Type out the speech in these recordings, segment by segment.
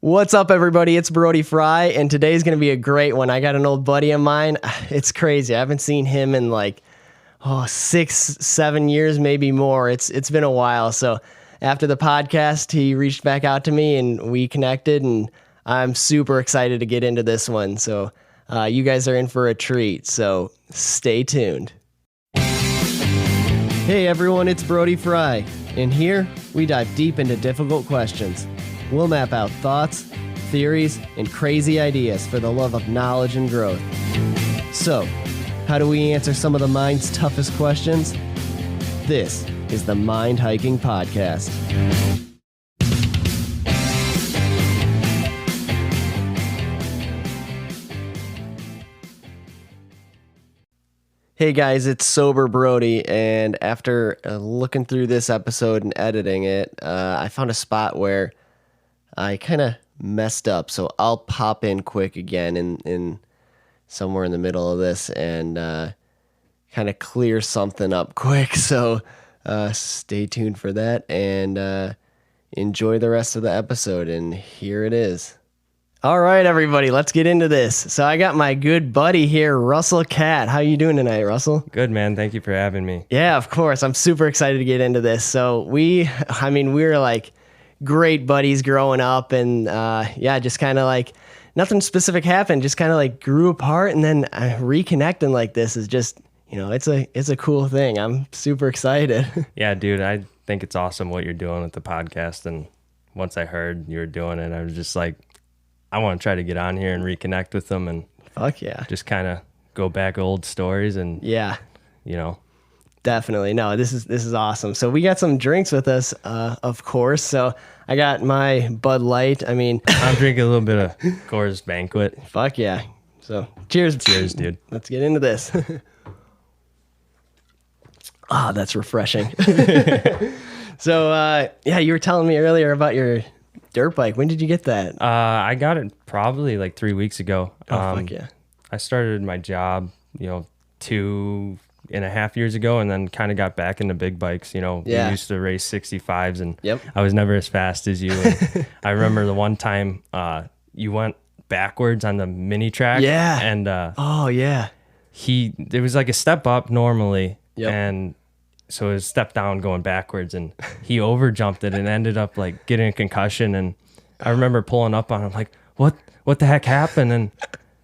What's up, everybody? It's Brody Frye, and today's going to be a great one. I got an old buddy of mine. It's crazy. I haven't seen him in 6-7 years, maybe more. It's been a while. So after the podcast, he reached back out to me, and we connected, and I'm super excited to get into this one. So you guys are in for a treat, so stay tuned. Hey, everyone, it's Brody Frye, and here we dive deep into difficult questions. We'll map out thoughts, theories, and crazy ideas for the love of knowledge and growth. So, how do we answer some of the mind's toughest questions? This is the Mind Hiking Podcast. Hey guys, it's Sober Brody, and after looking through this episode and editing it, I found a spot where I kind of messed up, so I'll pop in quick again in somewhere in the middle of this and kind of clear something up quick. So stay tuned for that and enjoy the rest of the episode. And here it is. All right, everybody, let's get into this. So I got my good buddy here, Russell Catt. How you doing tonight, Russell? Good, man. Thank you for having me. Yeah, of course. I'm super excited to get into this. So we were like great buddies growing up, and just kind of like nothing specific happened, just kind of like grew apart, and then reconnecting like this is just, it's a cool thing. I'm super excited. Yeah, dude, I think it's awesome what you're doing with the podcast, and once I heard you were doing it, I was just like, I want to try to get on here and reconnect with them, and fuck yeah, just kind of go back old stories, and definitely. No, this is awesome. So we got some drinks with us, of course. So I got my Bud Light. I'm drinking a little bit of Coors Banquet. Fuck yeah. So cheers. Cheers, dude. Let's get into this. That's refreshing. So, you were telling me earlier about your dirt bike. When did you get that? I got it probably like 3 weeks ago. Fuck yeah. I started my job, 2.5 years ago, and then kind of got back into big bikes. We used to race 65s, and I was never as fast as you. And I remember the one time you went backwards on the mini track. Yeah. And there was like a step up normally, and so it was step down going backwards, and he overjumped it and ended up like getting a concussion. And I remember pulling up on him like, what the heck happened? And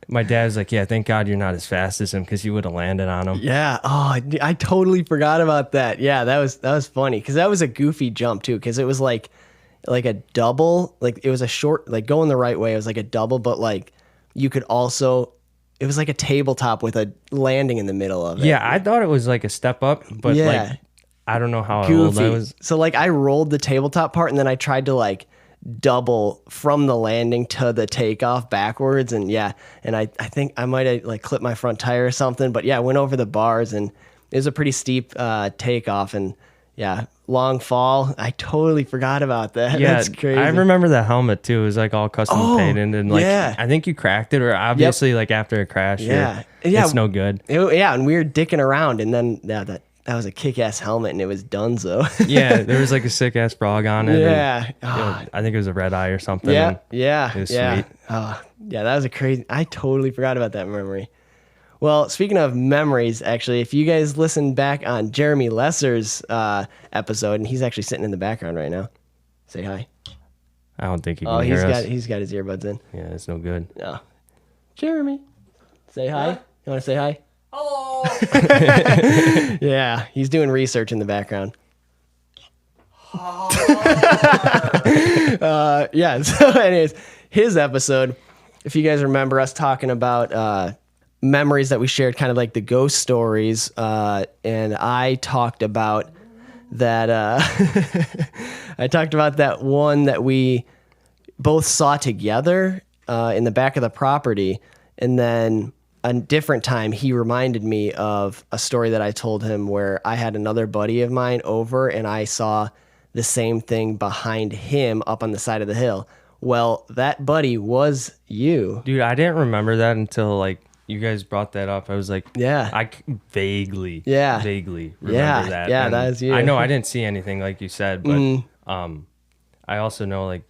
my dad's like, yeah, thank God you're not as fast as him, because you would have landed on him. Yeah. Oh, I totally forgot about that. Yeah, that was funny, because that was a goofy jump too, because it was like a double, like it was a short, like going the right way. It was like a double, but like you could also, it was like a tabletop with a landing in the middle of it. Yeah, I thought it was like a step up, but like I don't know how old I was. So like I rolled the tabletop part, and then I tried to like double from the landing to the takeoff backwards, and I think I might have like clipped my front tire or something, but I went over the bars, and it was a pretty steep takeoff, and long fall. I totally forgot about that. Yeah, that's crazy. I remember the helmet too. It was like all custom painted, and like I think you cracked it, or obviously like after a crash, it's no good. And we were dicking around, and then that was a kick-ass helmet, and it was donezo. Yeah, there was like a sick-ass frog on it. Yeah. And, I think it was a red eye or something. Yeah. It was sweet. Oh, yeah, that was a crazy... I totally forgot about that memory. Well, speaking of memories, actually, if you guys listen back on Jeremy Lesser's episode, and he's actually sitting in the background right now. Say hi. I don't think he can hear us. He's got his earbuds in. Yeah, it's no good. No. Jeremy, say hi. You want to say hi? Hello. Yeah, he's doing research in the background. So anyways, his episode, if you guys remember us talking about memories that we shared, kind of like the ghost stories, and I talked about that I talked about that one that we both saw together in the back of the property, and then a different time he reminded me of a story that I told him where I had another buddy of mine over, and I saw the same thing behind him up on the side of the hill. Well, that buddy was you. Dude, I didn't remember that until like you guys brought that up. I was like, I vaguely remember that. Yeah, and that is you. I know I didn't see anything like you said, but I also know like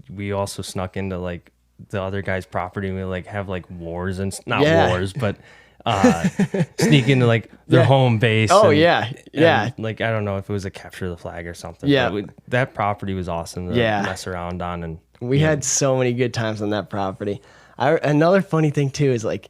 we also snuck into like the other guy's property. And we like have like wars and not Yeah. wars, but sneak into like their Yeah. home base. Oh, and, yeah. Yeah. and, like I don't know if it was a capture the flag or something. Yeah. but that property was awesome to Yeah. mess around on, and We had so many good times on that property. Another funny thing too is like,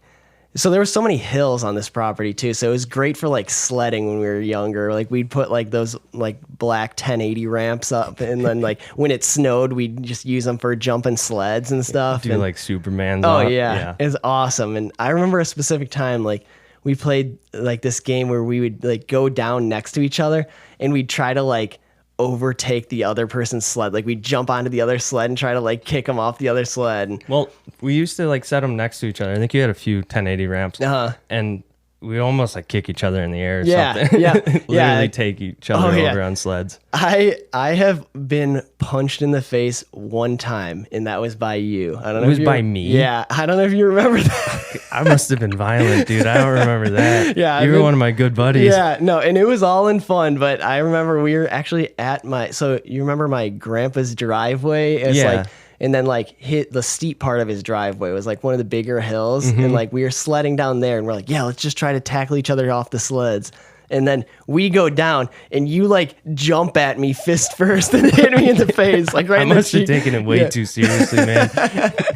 so there were so many hills on this property too. So it was great for like sledding when we were younger. Like we'd put like those like black 1080 ramps up, and then like when it snowed, we'd just use them for jumping sleds and stuff. do and, like Superman's. oh up. yeah, it's awesome. And I remember a specific time like we played like this game where we would like go down next to each other and we'd try to like overtake the other person's sled. Like we'd jump onto the other sled and try to like kick them off the other sled. And, Well, we used to like set them next to each other. I think you had a few 1080 ramps, and we almost like kick each other in the air or something. Yeah, Literally yeah. take each other over on sleds. I have been punched in the face one time, and that was by you. I don't know. It was if by me? Yeah, I don't know if you remember that. I must have been violent, dude. I don't remember that. Yeah, you were one of my good buddies. Yeah, no, and it was all in fun. But I remember we were actually at my. So you remember my grandpa's driveway? It's Yeah. like, and then like hit the steep part of his driveway was like one of the bigger hills, and like we were sledding down there, and we're like, yeah, let's just try to tackle each other off the sleds. And then we go down, and you like jump at me fist first and hit me in the face, like right I in the must have cheek. taken it way too seriously, man.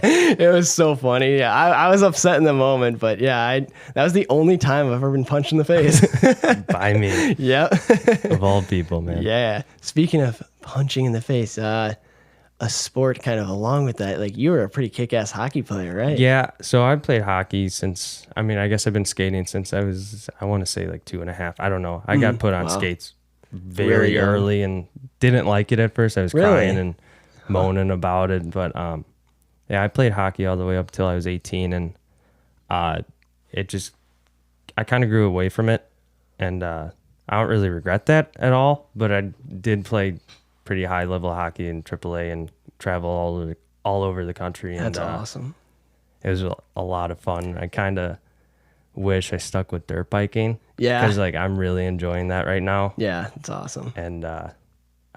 It was so funny. Yeah, I was upset in the moment, but yeah, that was the only time I've ever been punched in the face. By me, Yep. of all people, man. Yeah. Speaking of punching in the face, a sport kind of along with that, like you were a pretty kick-ass hockey player, right? Yeah, so I played hockey since, I mean, I guess I've been skating since I was, I want to say like 2.5. I don't know. I got put on skates Really very young. early and didn't like it at first. I was Really? crying and moaning about it. But yeah, I played hockey all the way up till I was 18. And it just, I kind of grew away from it. And I don't really regret that at all. But I did play pretty high level hockey in AAA and travel all over the country. That's and, awesome. It was a lot of fun. I kind of wish I stuck with dirt biking. Yeah. Because like I'm really enjoying that right now. Yeah, it's awesome. And I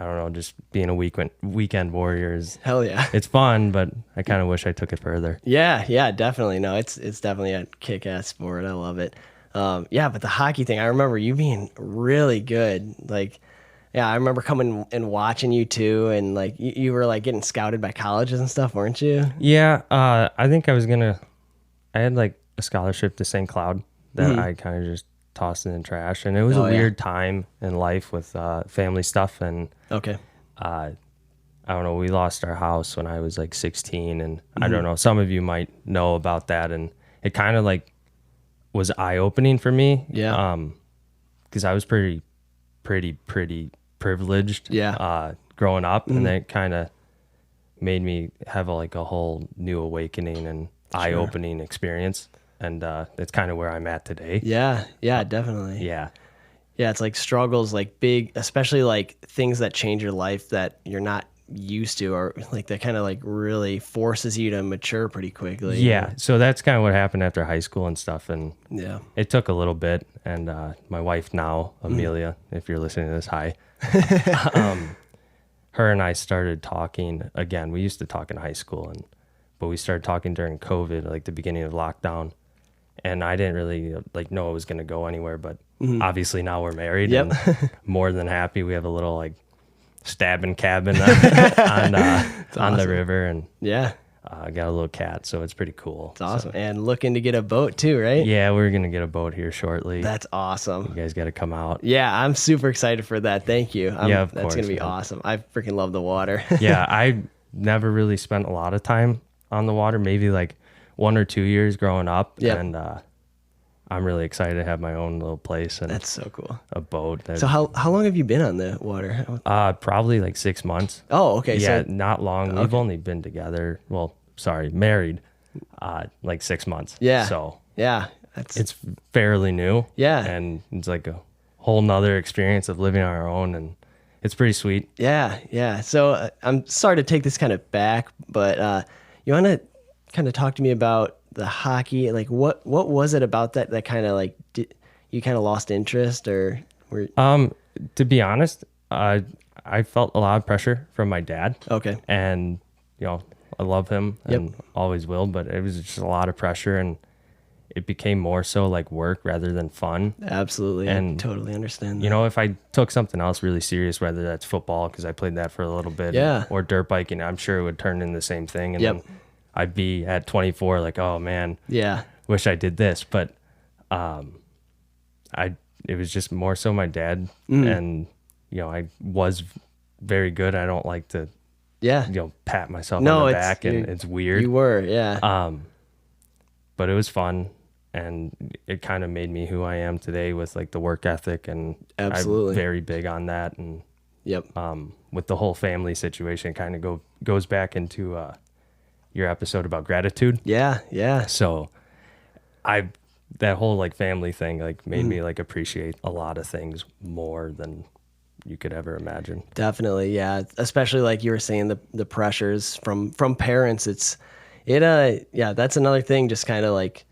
don't know, just being a weekend warrior is, Hell yeah. it's fun, but I kind of wish I took it further. Yeah, definitely. No, it's definitely a kick-ass sport. I love it. Yeah, but the hockey thing, I remember you being really good. Like, yeah, I remember coming and watching you too, and like you were like getting scouted by colleges and stuff, weren't you? Yeah, I think I had like a scholarship to St. Cloud that I kind of just tossed in the trash, and it was a weird time in life with family stuff, and Okay. I don't know, we lost our house when I was like 16, and I don't know, some of you might know about that, and it kind of like was eye-opening for me. Yeah. Because I was pretty privileged. Yeah. Growing up, and that kind of made me have a whole new awakening and eye-opening experience, and that's kind of where I'm at today. Yeah, definitely. Yeah. Yeah, it's like struggles, like big, especially like things that change your life that you're not used to, or like that kind of like really forces you to mature pretty quickly. Yeah, so that's kind of what happened after high school and stuff, and Yeah. it took a little bit. And my wife now, Amelia, if you're listening to this, hi. Her and I started talking again. We used to talk in high school, but we started talking during COVID, like the beginning of lockdown. And I didn't really know it was going to go anywhere, but obviously now we're married. Yep. And more than happy. We have a little stabbing cabin on the river, and Yeah, got a little cat, so it's pretty cool. it's awesome. And looking to get a boat too, right? Yeah, we're gonna get a boat here shortly. That's awesome. You guys got to come out. Yeah, I'm super excited for that. Thank you. Yeah, of that's course, gonna be man. awesome. I freaking love the water. Yeah, I never really spent a lot of time on the water, maybe 1 or 2 years growing up. Yep. And I'm really excited to have my own little place and That's so cool. a boat. So how long have you been on the water? Probably 6 months. Oh, okay. Yeah, So not long. We've only been together. Well, sorry, married. 6 months. Yeah. So yeah, that's it's fairly new. Yeah. And it's like a whole nother experience of living on our own, and it's pretty sweet. yeah. So I'm sorry to take this kind of back, but you want to kind of talk to me about the hockey? Like, what was it about that kind of you kind of lost interest, or were To be honest, I felt a lot of pressure from my dad. okay? And I love him and always will, but it was just a lot of pressure, and it became more so like work rather than fun. Absolutely. And I totally understand that. if I took something else really serious, whether that's football, because I played that for a little bit, or dirt biking, I'm sure it would turn into the same thing. And then I'd be at 24 like, oh man, wish I did this. But it was just more so my dad, and I was very good. I don't like to pat myself on the back, and it's weird. You were, but it was fun, and it kind of made me who I am today with like the work ethic, and absolutely I'm very big on that. And with the whole family situation, kind of goes back into your episode about gratitude. So that whole like family thing like made me like appreciate a lot of things more than you could ever imagine. Definitely. Yeah. Especially like you were saying, the pressures from parents. That's another thing, just kind of like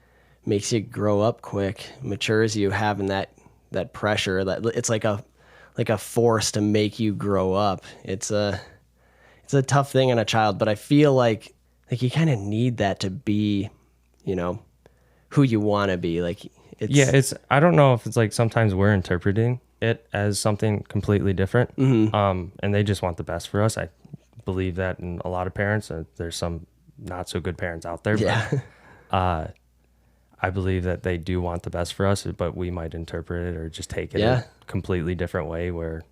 makes you grow up quick, matures you, having that pressure, that it's like a force to make you grow up. It's a tough thing on a child, but I feel like you kind of need that to be, who you want to be. Like, I don't know if it's like sometimes we're interpreting it as something completely different. And they just want the best for us. I believe that in a lot of parents. There's some not so good parents out there, but I believe that they do want the best for us, but we might interpret it or just take it a completely different way, where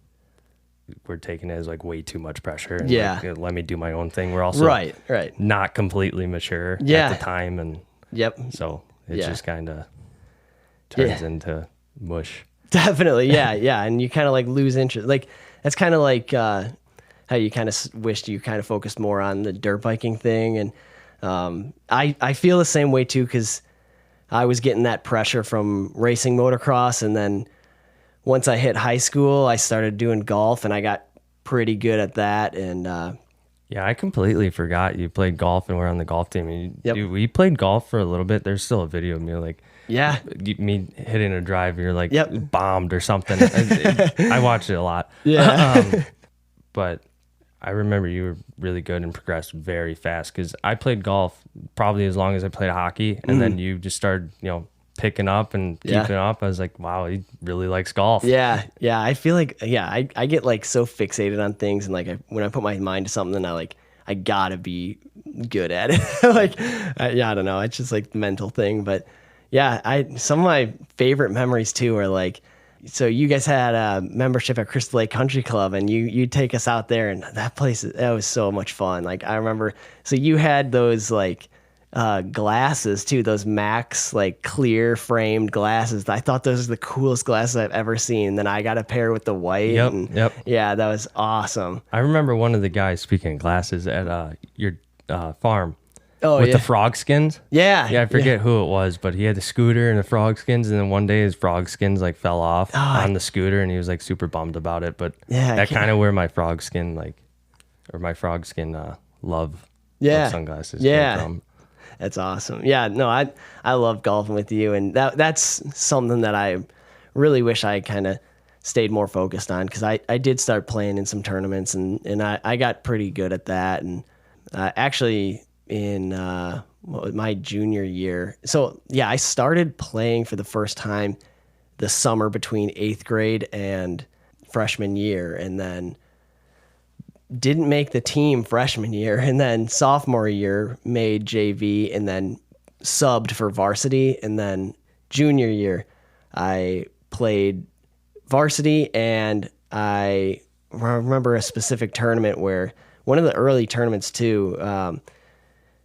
we're taking it as like way too much pressure. And like, let me do my own thing. We're also not completely mature at the time, and so it just kind of turns into mush. Definitely. And you kind of like lose interest. Like, that's kind of like how you kind of wished you kind of focused more on the dirt biking thing. And I feel the same way too, because I was getting that pressure from racing motocross. And then once I hit high school, I started doing golf, and I got pretty good at that. And I completely forgot you played golf and were on the golf team. We played golf for a little bit. There's still a video of me like, me hitting a drive, you're like bombed or something. I watched it a lot. But I remember you were really good and progressed very fast, because I played golf probably as long as I played hockey, and then you just started picking up and keeping up. I was like, wow, he really likes golf. I feel like I get like so fixated on things, and like when I put my mind to something, I gotta be good at it. Like I don't know, it's just like the mental thing. But some of my favorite memories too are like, so you guys had a membership at Crystal Lake Country Club, and you take us out there, and that was so much fun. Like I remember, so you had those like glasses too, those Max like clear framed glasses. I thought those are the coolest glasses I've ever seen. And then I got a pair with the white. Yeah, that was awesome. I remember one of the guys, speaking of glasses, at your farm. With the frog skins. I forget who it was, but he had the scooter and the frog skins, and then one day his frog skins like fell off on the scooter, and he was like super bummed about it. But that kind of where my frog skin love of sunglasses came from. That's awesome. I love golfing with you, and that's something that I really wish I kind of stayed more focused on, because I did start playing in some tournaments, and I got pretty good at that. And actually in my junior year, I started playing for the first time the summer between 8th grade and freshman year, and then didn't make the team freshman year, and then sophomore year made JV, and then subbed for varsity. And then junior year I played varsity, and I remember a specific tournament where one of the early tournaments too,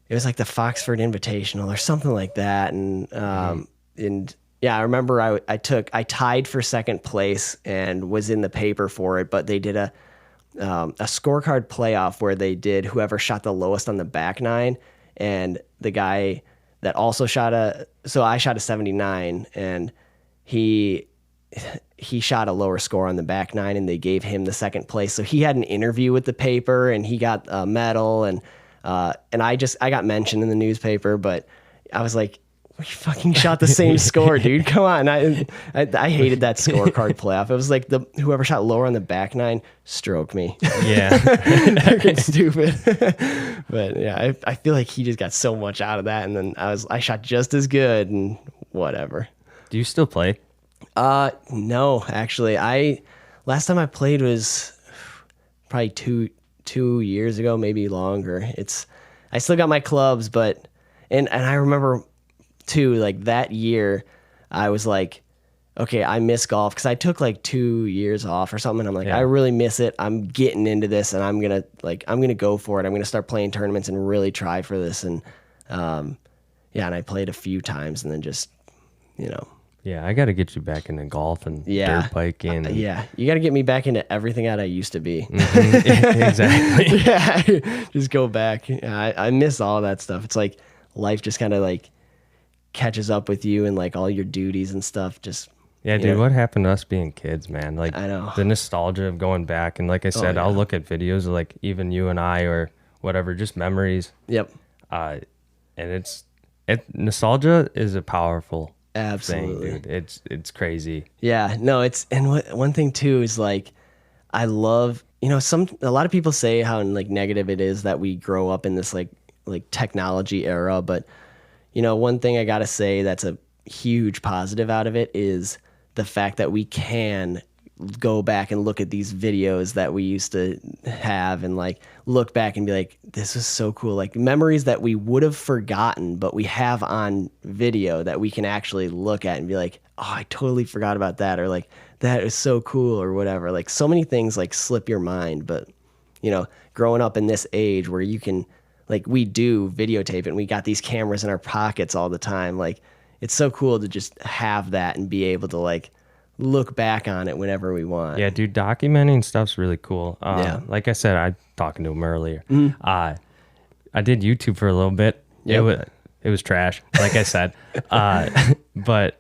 it was like the Foxford Invitational or something like that. And I remember I tied for second place and was in the paper for it, but they did a scorecard playoff where they did whoever shot the lowest on the back nine, and the guy that also I shot a 79, and he shot a lower score on the back nine, and they gave him the second place. So he had an interview with the paper, and he got a medal, and I got mentioned in the newspaper, but I was like, we fucking shot the same score, dude. Come on. I hated that scorecard playoff. It was like whoever shot lower on the back nine, stroke me. Yeah. Freaking stupid. But yeah, I feel like he just got so much out of that. And then I shot just as good and whatever. Do you still play? No, actually. Last time I played was probably two years ago, maybe longer. I still got my clubs, but and I remember too, like that year, I was like, okay, I miss golf because I took like 2 years off or something. And I'm like, I really miss it. I'm getting into this, and I'm gonna go for it. I'm gonna start playing tournaments and really try for this. And and I played a few times, and then just Yeah, I got to get you back into golf and dirt biking. And... you got to get me back into everything that I used to be. Mm-hmm. Exactly. Yeah, just go back. I miss all that stuff. It's like life just kind of like catches up with you and like all your duties and stuff. Just dude, what happened to us being kids, man? Like I know the nostalgia of going back, and like I said, I'll look at videos of like even you and I or whatever, just memories. Yep. And nostalgia is a powerful. Absolutely, thing, dude. It's crazy. Yeah, no, one thing too is like I love a lot of people say how like negative it is that we grow up in this like technology era, but one thing I gotta say that's a huge positive out of it is the fact that we can go back and look at these videos that we used to have and like look back and be like, this is so cool. Like memories that we would have forgotten, but we have on video that we can actually look at and be like, oh, I totally forgot about that. Or like, that is so cool or whatever. Like so many things like slip your mind, but growing up in this age where you can like, we do videotape it and we got these cameras in our pockets all the time. Like it's so cool to just have that and be able to like, look back on it whenever we want. Yeah, dude, documenting stuff's really cool. Like I said, I talking to him earlier. I did YouTube for a little bit. Yep. It was trash, like I said. But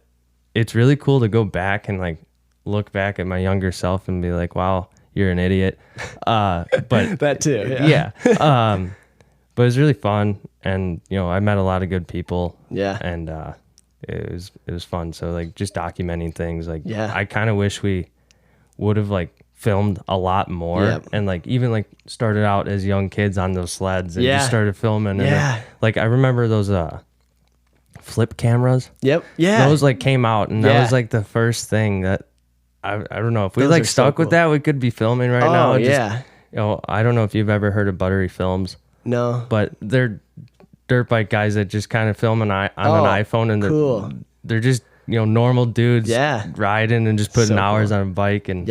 it's really cool to go back and like look back at my younger self and be like, wow, you're an idiot. But that too. Yeah. But it was really fun, and I met a lot of good people. Yeah. And it was fun. So like just documenting things, like I kind of wish we would have like filmed a lot more, and like even like started out as young kids on those sleds and just started filming. And then, like I remember those flip cameras. Yep. Yeah. Those like came out, and that was like the first thing that I don't know if we like stuck with that, we could be filming right now. Yeah. I don't know if you've ever heard of Buttery Films. No. But they're dirt bike guys that just kind of film on an iPhone, and they're just normal dudes riding and just putting hours on a bike, and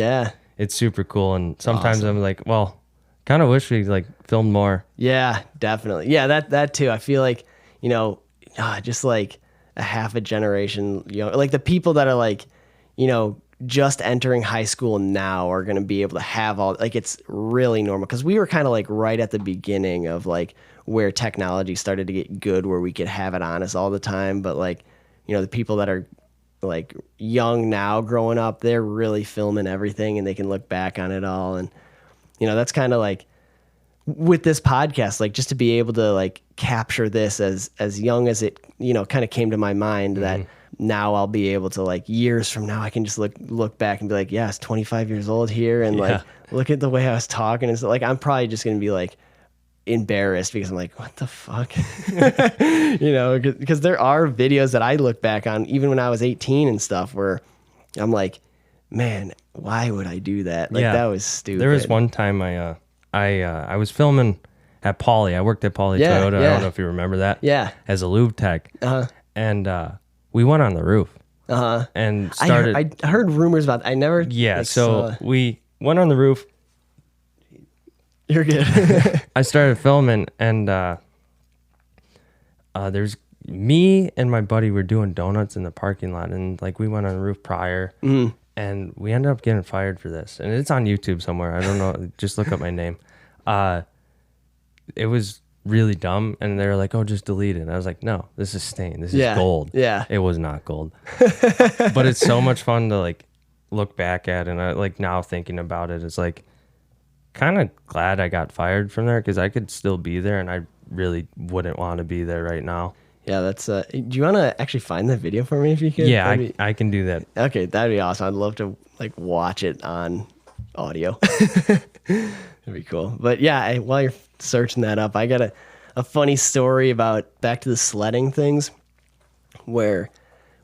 it's super cool. And sometimes I'm like, well, kind of wish we like filmed more. Yeah, definitely. Yeah, that too. I feel like just like a half a generation, like the people that are like just entering high school now are going to be able to have all, like, it's really normal because we were kind of like right at the beginning of like where technology started to get good, where we could have it on us all the time. But like, the people that are like young now growing up, they're really filming everything and they can look back on it all. And, that's kind of like with this podcast, like just to be able to like capture this as young as it, kind of came to my mind that now I'll be able to like years from now, I can just look back and be like, yeah, I was 25 years old here. And like, look at the way I was talking. And so like, I'm probably just going to be like embarrassed because I'm like, what the fuck? Because there are videos that I look back on even when I was 18 and stuff where I'm like, man, why would I do that? Like that was stupid. There was one time I was filming at Poly. I worked at Poly Toyota. I don't know if you remember that. Yeah. As a lube tech. And we went on the roof. And started. I heard rumors about that. I never. Yeah. So we went on the roof. You're good. I started filming, and there's me and my buddy were doing donuts in the parking lot, and like we went on the roof prior, and we ended up getting fired for this. And it's on YouTube somewhere. I don't know. Just look up my name. It was really dumb, and they were like, oh, just delete it. And I was like, no, this is staying. This is gold. Yeah. It was not gold. But it's so much fun to like look back at, and I like now thinking about it, it's like kind of glad I got fired from there because I could still be there, and I really wouldn't want to be there right now. Yeah, that's. Do you want to actually find the video for me if you could? Yeah, I can do that. Okay, that'd be awesome. I'd love to like watch it on audio. That'd be cool. But yeah, while you're searching that up, I got a funny story about back to the sledding things, where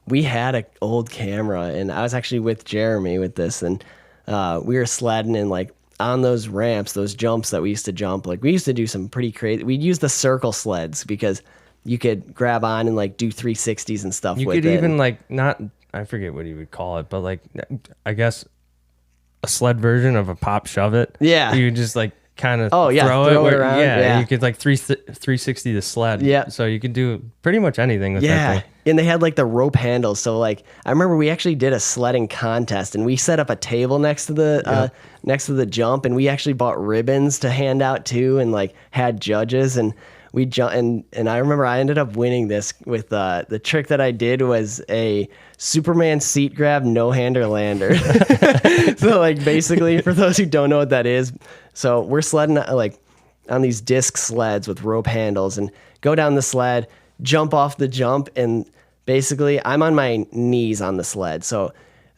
we had an old camera, and I was actually with Jeremy with this, and we were sledding and like on those ramps, those jumps that we used to jump. Like we used to do some pretty crazy. We'd use the circle sleds because you could grab on and like do 360s and stuff You with could it. even like not, I forget what you would call it, but like I guess a sled version of a pop shove it. Yeah. You just like kind of throw it around. Yeah, you could like 360 the sled. Yeah. So you could do pretty much anything with that thing. And they had like the rope handles. So like I remember we actually did a sledding contest, and we set up a table next to the jump, and we actually bought ribbons to hand out too, and like had judges, and we jump and I remember I ended up winning this with the trick that I did was a Superman seat grab no hander lander. So like basically for those who don't know what that is, so we're sledding like on these disc sleds with rope handles and go down the sled, jump off the jump, and basically I'm on my knees on the sled. So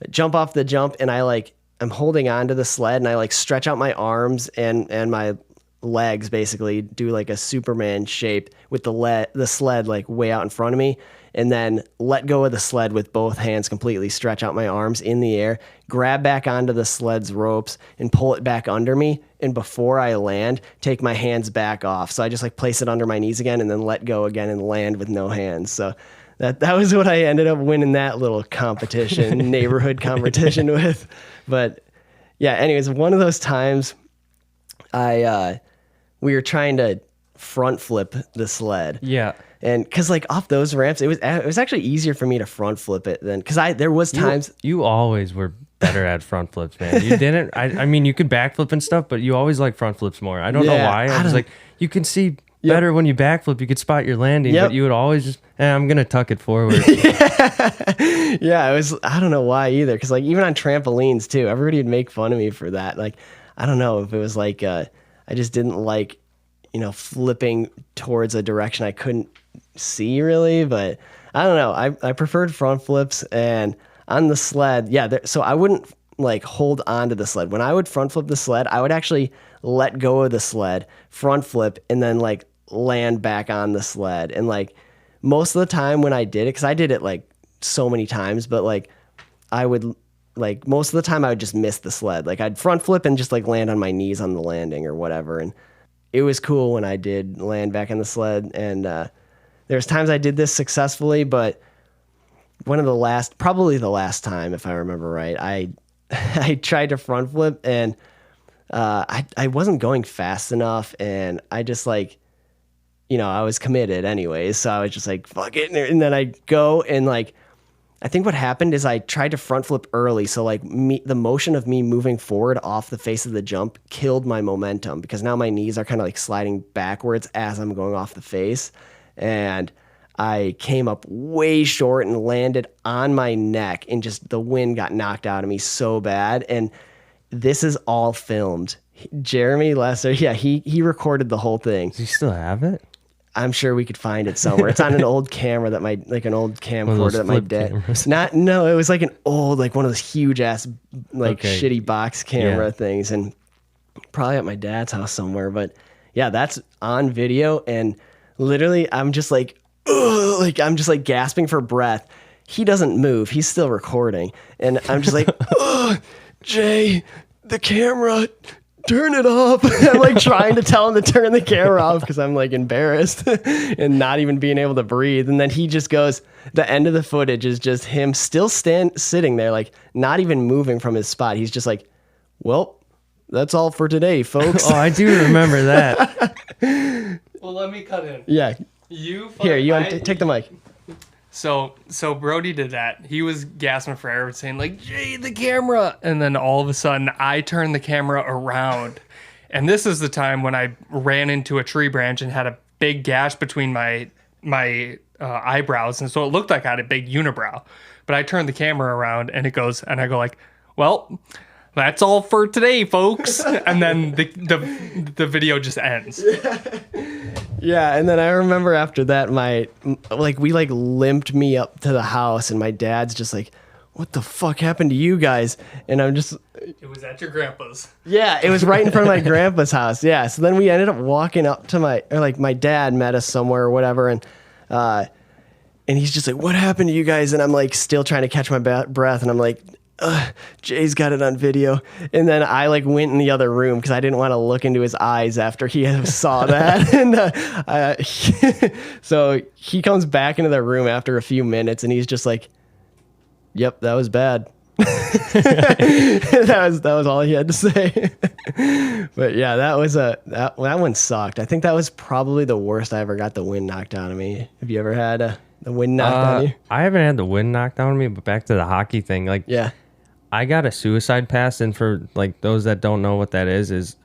jump off the jump and I'm holding on to the sled and I like stretch out my arms and my legs, basically do like a Superman shape with the sled like way out in front of me, and then let go of the sled with both hands, completely stretch out my arms in the air, grab back onto the sled's ropes and pull it back under me. And before I land, take my hands back off. So I just like place it under my knees again and then let go again and land with no hands. So that was what I ended up winning that little competition, neighborhood competition with. But yeah, anyways, one of those times we were trying to front flip the sled. Yeah. And cause like off those ramps, it was actually easier for me to front flip it than, cause there was times. You always were better at front flips, man. You didn't, I mean, you could backflip and stuff, but you always like front flips more. I don't know why. I was like, you can see better when you backflip, you could spot your landing, but you would always just, I'm going to tuck it forward. Yeah. I don't know why either. Cause like even on trampolines too, everybody would make fun of me for that. Like, I don't know if it was like, I just didn't like, flipping towards a direction I couldn't see really, but I don't know. I preferred front flips, and on the sled, so I wouldn't like hold on to the sled. When I would front flip the sled, I would actually let go of the sled, front flip, and then like land back on the sled. And like most of the time when I did it, because I did it like so many times, but like I would like most of the time I would just miss the sled. Like I'd front flip and just like land on my knees on the landing or whatever. And it was cool when I did land back on the sled. And there's times I did this successfully, but probably the last time, if I remember right, I tried to front flip and I wasn't going fast enough, and I just like, I was committed anyways. So I was just like, fuck it. And then I go and like, I think what happened is I tried to front flip early. So like the motion of me moving forward off the face of the jump killed my momentum, because now my knees are kind of like sliding backwards as I'm going off the face. And I came up way short and landed on my neck, and just the wind got knocked out of me so bad. And this is all filmed. Jeremy Lesser, he recorded the whole thing. Does he still have it? I'm sure we could find it somewhere. It's on an old camera that an old camcorder that my dad. It was like an old, like one of those huge ass, like shitty box camera things, and probably at my dad's house somewhere. But yeah, that's on video, and literally, I'm just like, ugh, like I'm just like gasping for breath. He doesn't move. He's still recording, and I'm just like, ugh, Jay, the camera. Turn it off. I'm like trying to tell him to turn the camera off because I'm like embarrassed and not even being able to breathe. And then he just goes, the end of the footage is just him still sitting there, like not even moving from his spot. He's just like, well, that's all for today, folks. Oh, I do remember that. Well, let me cut in. Yeah. You want to take the mic. So Brody did that. He was gasping for air, saying like, "Jay, the camera!" And then all of a sudden, I turned the camera around, and this is the time when I ran into a tree branch and had a big gash between my eyebrows, and so it looked like I had a big unibrow. But I turned the camera around, and it goes, and I go like, "Well, that's all for today, folks. And then the video just ends. Yeah, and then I remember after that, we limped me up to the house, and my dad's just like, "What the fuck happened to you guys?" And I'm just, It was at your grandpa's. yeah, it was right in front of my grandpa's house. Yeah, so then we ended up walking up to my dad met us somewhere or whatever, and he's just like, "What happened to you guys?" And I'm like, still trying to catch my breath, and I'm like, Jay's got it on video. And then I went in the other room because I didn't want to look into his eyes after he saw that. And so he comes back into the room after a few minutes, and he's just like, "Yep, that was bad." that was all he had to say. But yeah, that one sucked. I think that was probably the worst I ever got the wind knocked out of me. Have you ever had the wind knocked out of you? I haven't had the wind knocked out of me, but back to the hockey thing, Yeah. I got a suicide pass, and for those that don't know what that is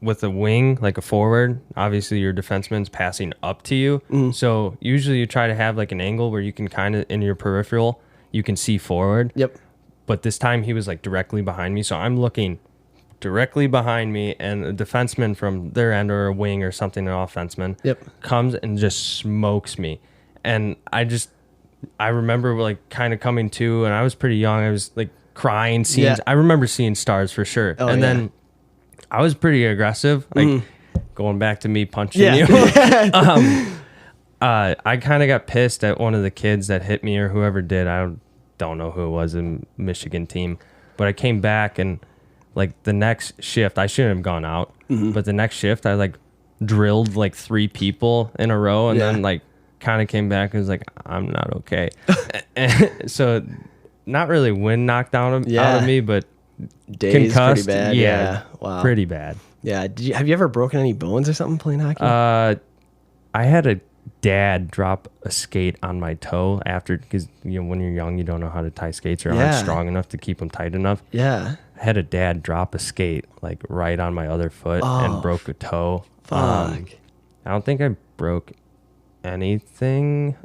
with a wing, like a forward, obviously your defenseman's passing up to you. Mm. So usually you try to have an angle where you can kind of, in your peripheral, you can see forward. Yep. But this time he was directly behind me. So I'm looking directly behind me, and a defenseman from their end, or a wing or something, an offenseman, comes and just smokes me. And I remember kind of coming to, and I was pretty young. I was crying, seeing, I remember seeing stars for sure. Oh, and then I was pretty aggressive, going back to me punching you. I kind of got pissed at one of the kids that hit me, or whoever did. I don't know who it was, in Michigan team, but I came back, and the next shift, I shouldn't have gone out, but the next shift I drilled 3 people in a row, and then kind of came back and was like, I'm not okay. So not really wind knocked out of me, but Days concussed. Pretty bad. Yeah. Wow. Pretty bad. Yeah. Have you ever broken any bones or something playing hockey? I had a dad drop a skate on my toe after, because when you're young, you don't know how to tie skates, or aren't strong enough to keep them tight enough. Yeah. I had a dad drop a skate right on my other foot and broke a toe. Fuck. I don't think I broke anything.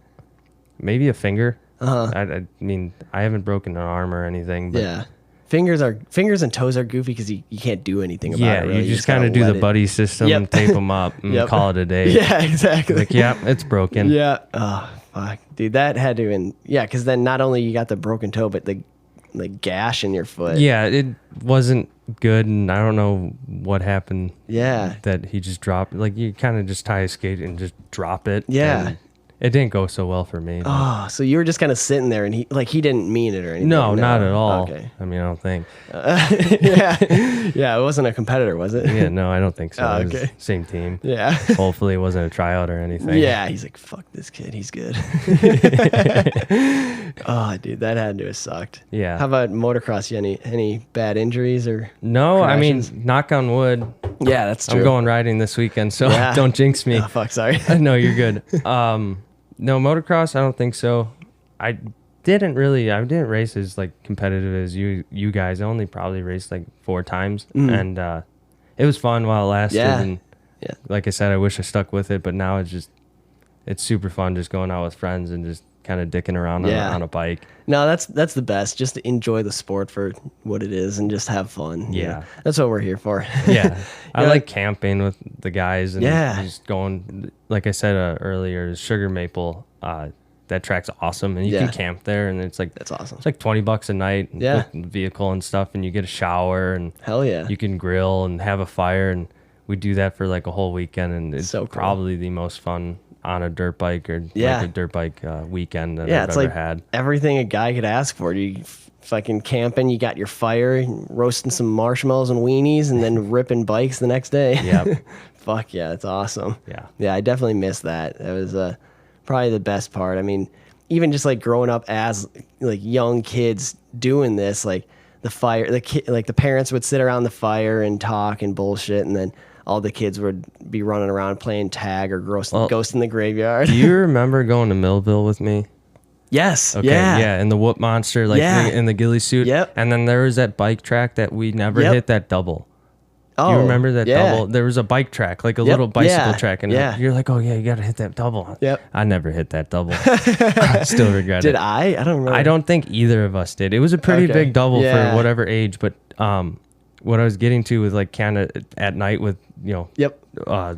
Maybe a finger. I mean, I haven't broken an arm or anything. But fingers and toes are goofy because you can't do anything about it. Really. You just kind of do the buddy system, tape them up, and call it a day. Yeah, exactly. It's broken. Yeah. Oh, fuck. Dude, that had to been, because then not only you got the broken toe, but the gash in your foot. Yeah, it wasn't good, and I don't know what happened. Yeah. That he just dropped. You kind of just tie a skate and just drop it. Yeah. And it didn't go so well for me. Oh, so you were just kind of sitting there, and he didn't mean it or anything? No, not at all. Okay. I mean, I don't think. Yeah, it wasn't a competitor, was it? Yeah, no, I don't think so. Oh, It was okay. same team. Yeah. Hopefully it wasn't a tryout or anything. Yeah, he's like, fuck this kid, he's good. Oh, dude, that had to have sucked. Yeah. How about motocross? You any bad injuries or? No, crashes? I mean, knock on wood. Yeah, that's true. I'm going riding this weekend, so don't jinx me. Oh, fuck, sorry. No, you're good. No, motocross, I don't think so. I didn't race as competitive as you guys. I only probably raced 4 times, and it was fun while it lasted. Yeah. And like I said, I wish I stuck with it, but now it's super fun just going out with friends and just kind of dicking around on a bike. No, that's the best. Just to enjoy the sport for what it is and just have fun. Yeah. That's what we're here for. Yeah. I like camping with the guys and Yeah. just going, like I said earlier, Sugar Maple, that track's awesome, and you can camp there, and it's that's awesome. It's $20 a night with the vehicle and stuff, and you get a shower, and Hell yeah. you can grill and have a fire, and we do that for a whole weekend, and it's So cool. probably the most fun on a dirt bike or a dirt bike weekend that I've it's ever had. Everything a guy could ask for. You fucking camping, you got your fire, roasting some marshmallows and weenies, and then ripping bikes the next day. Yep. Fuck yeah, it's awesome. Yeah. Yeah, I definitely miss that. That was probably the best part. I mean, even just growing up as young kids doing this, the fire, the parents would sit around the fire and talk and bullshit, and then all the kids would be running around playing tag or ghost in the graveyard. Do you remember going to Millville with me? Yes. Okay. Yeah. And the whoop monster, in the ghillie suit. Yep. And then there was that bike track that we never hit that double. Oh, you remember that double? There was a bike track, a little bicycle track, and you're like, "Oh yeah, you got to hit that double." Yep. I never hit that double. I still regret it. Did I? I don't remember. I don't think either of us did. It was a pretty big double for whatever age, but what I was getting to was like kind of at night with,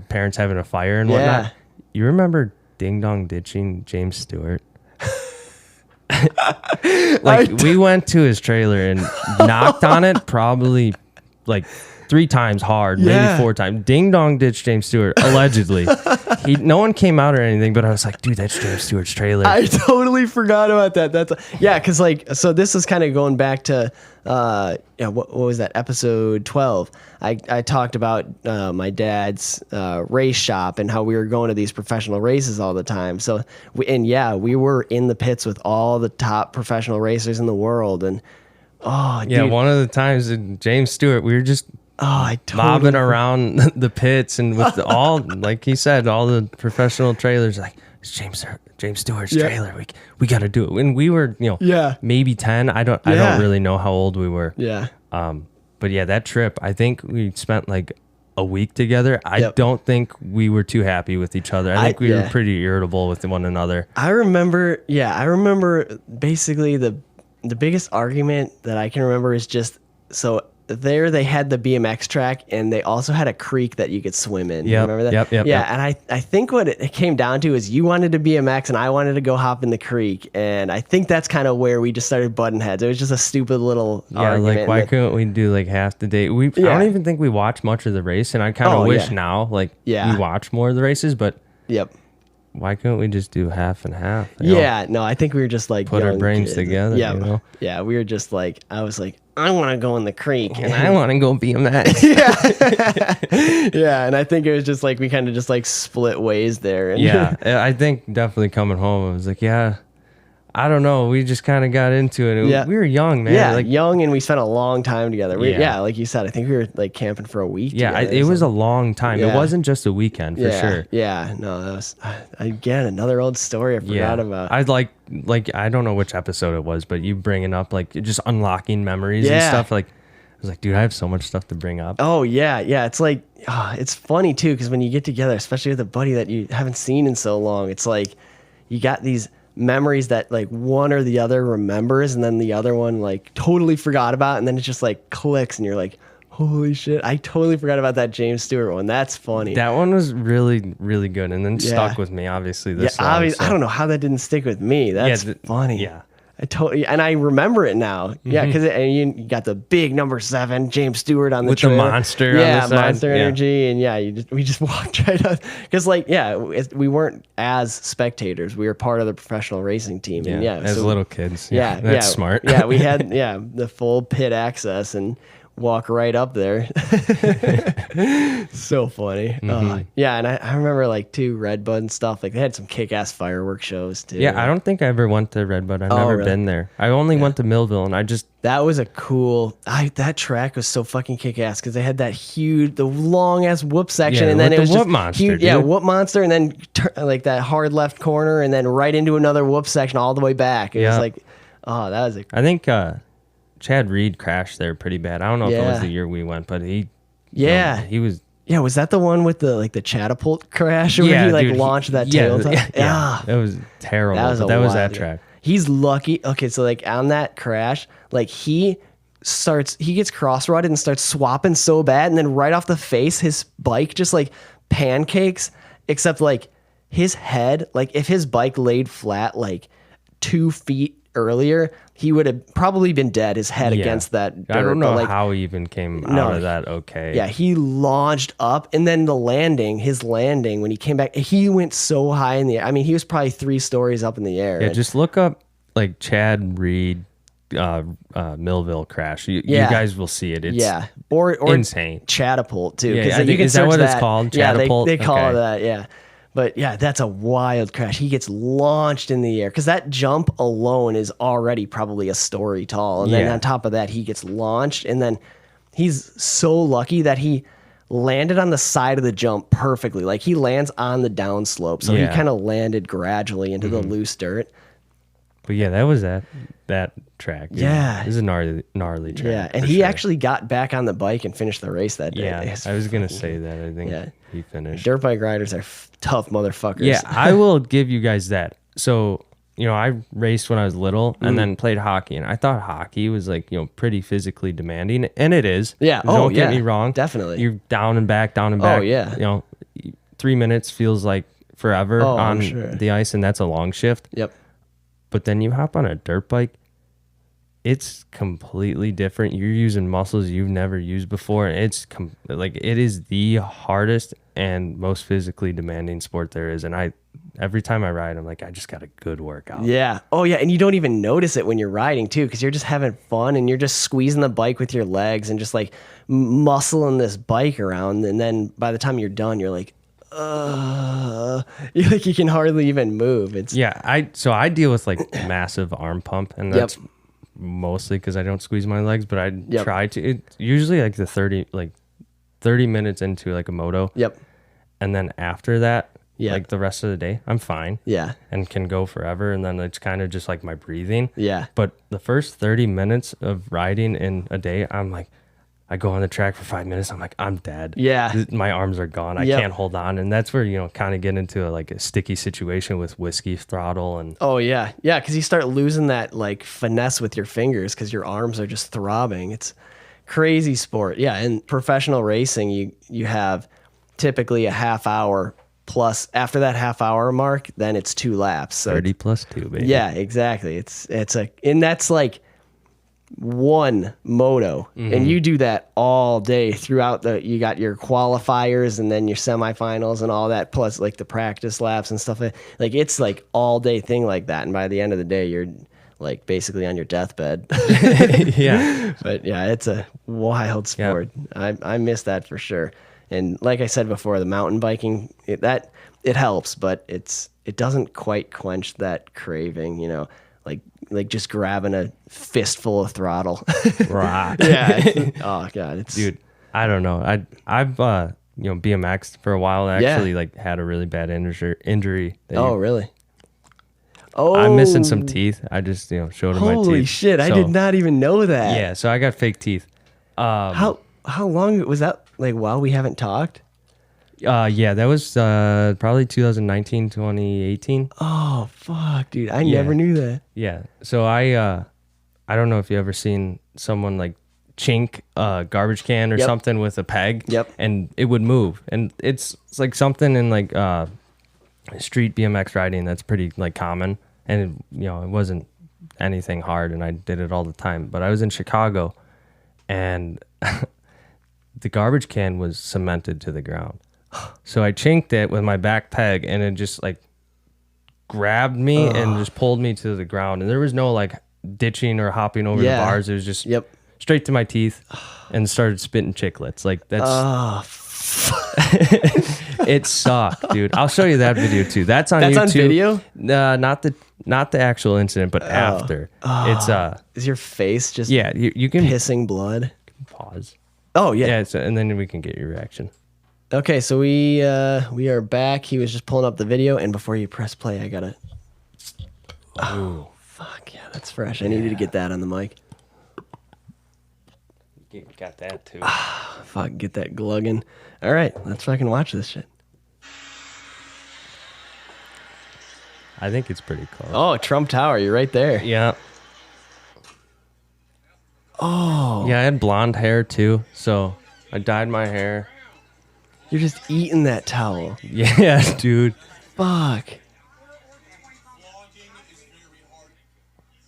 parents having a fire and whatnot. Yeah. You remember Ding Dong Ditching James Stewart? We went to his trailer and knocked on it probably like 3 times hard, maybe 4 times. Ding Dong ditched James Stewart, allegedly. No one came out or anything, but I was like, dude, that's James Stewart's trailer. I totally forgot about that. Because so this is kind of going back to what was that, episode 12? I talked about my dad's race shop and how we were going to these professional races all the time. So we were in the pits with all the top professional racers in the world. And dude, one of the times in James Stewart, we were just mobbing around the pits and with all, like he said, all the professional trailers, like, it's James Stewart's trailer. We got to do it. And we were, maybe 10. I don't really know how old we were. Yeah. But yeah, that trip, I think we spent like a week together. I don't think we were too happy with each other. I think we were pretty irritable with one another. I remember basically the biggest argument that I can remember is just, so there they had the BMX track and they also had a creek that you could swim in. Yep, Remember that? Yep. And I think what it came down to is you wanted to BMX and I wanted to go hop in the creek. And I think that's kind of where we just started butting heads. It was just a stupid little argument. Like, why couldn't we do like half the day? I don't even think we watched much of the race, and I kind of wish now, like, we watch more of the races, but why couldn't we just do half and half? No, I think we were just like put our brains together. Yeah, we were just like, I was like, I want to go in the creek and I want to go BMX. And I think it was just like we kind of just like split ways there. And I think definitely coming home, I was like, I don't know. We just kind of got into it. We were young, man. Yeah, like, young, and we spent a long time together. Like you said, I think we were like camping for a week. Yeah, it was a long time. It wasn't just a weekend for sure. Yeah, no, that was again another old story I forgot about. I'd like I don't know which episode it was, but you bringing up like just unlocking memories and stuff. Like I was like, dude, I have so much stuff to bring up. Oh yeah. It's like it's funny too because when you get together, especially with a buddy that you haven't seen in so long, it's like you got these memories that like one or the other remembers and then the other one like totally forgot about, and then it just like clicks and you're like, holy shit, I totally forgot about that James Stewart one. That's funny. That one was really, really good, and then stuck with me, obviously. I don't know how that didn't stick with me. That's funny. Yeah. And I remember it now. Yeah, because you got the big number 7 James Stewart on the with trailer. The monster on the side. Monster Energy, and we just walked right up because we weren't as spectators. We were part of the professional racing team. And as little kids. That's smart. We had the full pit access and walk right up there. So funny. And I remember like too Redbud and stuff. Like they had some kick-ass fireworks shows too. Yeah, I don't think I ever went to Redbud. I've never been there. I only went to Millville, and that was a cool. That track was so fucking kick-ass because they had that the long ass whoop section, and then it was whoop just monster, huge, whoop monster, and then like that hard left corner, and then right into another whoop section all the way back. It was like, that was I think Chad Reed crashed there pretty bad. I don't know if it was the year we went, but he was. Yeah, was that the one with the catapult crash where he launched that tail top? Yeah, that was terrible. That was that track. He's lucky. Okay, so like on that crash, like he gets cross-rutted and starts swapping so bad, and then right off the face, his bike just like pancakes, except like his head, like if his bike laid flat like 2 feet earlier, he would have probably been dead, his head against that dirt. I don't know how he even came out of that okay. Yeah, he launched up, and then his landing, when he came back, he went so high in the air. I mean, he was probably 3 stories up in the air. Yeah, just look up like Chad Reed Millville crash. You guys will see it. It's or insane. Catapult too. Yeah, is that what it's called? Catapult? Yeah, they call it that, yeah. But yeah, that's a wild crash. He gets launched in the air because that jump alone is already probably a story tall. And then on top of that, he gets launched. And then he's so lucky that he landed on the side of the jump perfectly. Like he lands on the downslope. So he kind of landed gradually into the loose dirt. But yeah, that was that track. Yeah. It was a gnarly track. Yeah, and he actually got back on the bike and finished the race that day. Yeah, I was going to say that. I think he finished. Dirt bike riders are tough motherfuckers. Yeah, I will give you guys that. So I raced when I was little and then played hockey, and I thought hockey was like, pretty physically demanding, and it is. Yeah. Don't get me wrong. Definitely. You're down and back, down and back. Oh, yeah. 3 minutes feels like forever I'm on sure. the ice, and that's a long shift. Yep. But then you hop on a dirt bike, it's completely different. You're using muscles you've never used before. It's it is the hardest and most physically demanding sport there is. And every time I ride, I'm like, I just got a good workout. Yeah. Oh, yeah. And you don't even notice it when you're riding too, because you're just having fun and you're just squeezing the bike with your legs and just like muscling this bike around. And then by the time you're done, you're like, you can hardly even move. I deal with like massive arm pump, and that's mostly because I don't squeeze my legs, but I try to. It's usually like the 30 minutes into like a moto. Yep. And then after that, like the rest of the day, I'm fine. Yeah. And can go forever. And then it's kind of just like my breathing. Yeah. But the first 30 minutes of riding in a day, I'm like, I go on the track for 5 minutes. I'm like, I'm dead. Yeah. My arms are gone. I can't hold on. And that's where, kind of get into a sticky situation with whiskey throttle. And oh, yeah. Yeah. Because you start losing that like finesse with your fingers because your arms are just throbbing. It's crazy sport. Yeah. In professional racing, you have typically a half hour plus. After that half hour mark, then it's 2 laps. So 30 plus 2, baby. yeah, exactly. And that's like one moto, and you do that all day throughout you got your qualifiers and then your semifinals and all that, plus like the practice laps and stuff. Like it's like all day thing like that. And by the end of the day, you're like basically on your deathbed. Yeah. But yeah, it's a wild sport. Yep. I miss that for sure. And like I said before, the mountain biking, it helps, but it doesn't quite quench that craving, like just grabbing a fistful of throttle. Right. Yeah. Oh God. Dude, I don't know. I've BMX'd for a while. I actually had a really bad injury. Really? Oh, I'm missing some teeth. I just showed him my teeth. Holy shit! I did not even know that. Yeah, so I got fake teeth. How long was that? Like while we haven't talked? Yeah, that was probably 2019, 2018. Oh fuck, dude! I never knew that. Yeah, so I don't know if you ever seen someone like chink a garbage can or something with a peg. Yep. And it would move, and it's like something in like street BMX riding that's pretty like common, and it wasn't anything hard, and I did it all the time. But I was in Chicago, and the garbage can was cemented to the ground. So I chinked it with my back peg, and it just like grabbed me and just pulled me to the ground. And there was no like ditching or hopping over the bars. It was just straight to my teeth and started spitting chiclets. Like that's it sucked, dude. I'll show you that video too. That's on YouTube. That's on video? Not the actual incident, but after. It's is your face just you can pissing blood? Pause. Oh yeah. Yeah, and then we can get your reaction. Okay, so we are back. He was just pulling up the video, and before you press play, I gotta. Oh fuck yeah, that's fresh. I needed to get that on the mic. Got that too. Fuck, get that glugging. All right, let's fucking watch this shit. I think it's pretty cool. Oh, Trump Tower, you're right there. Yeah. Oh. Yeah, I had blonde hair too, so I dyed my hair. You're just eating that towel. Yeah, dude. Fuck.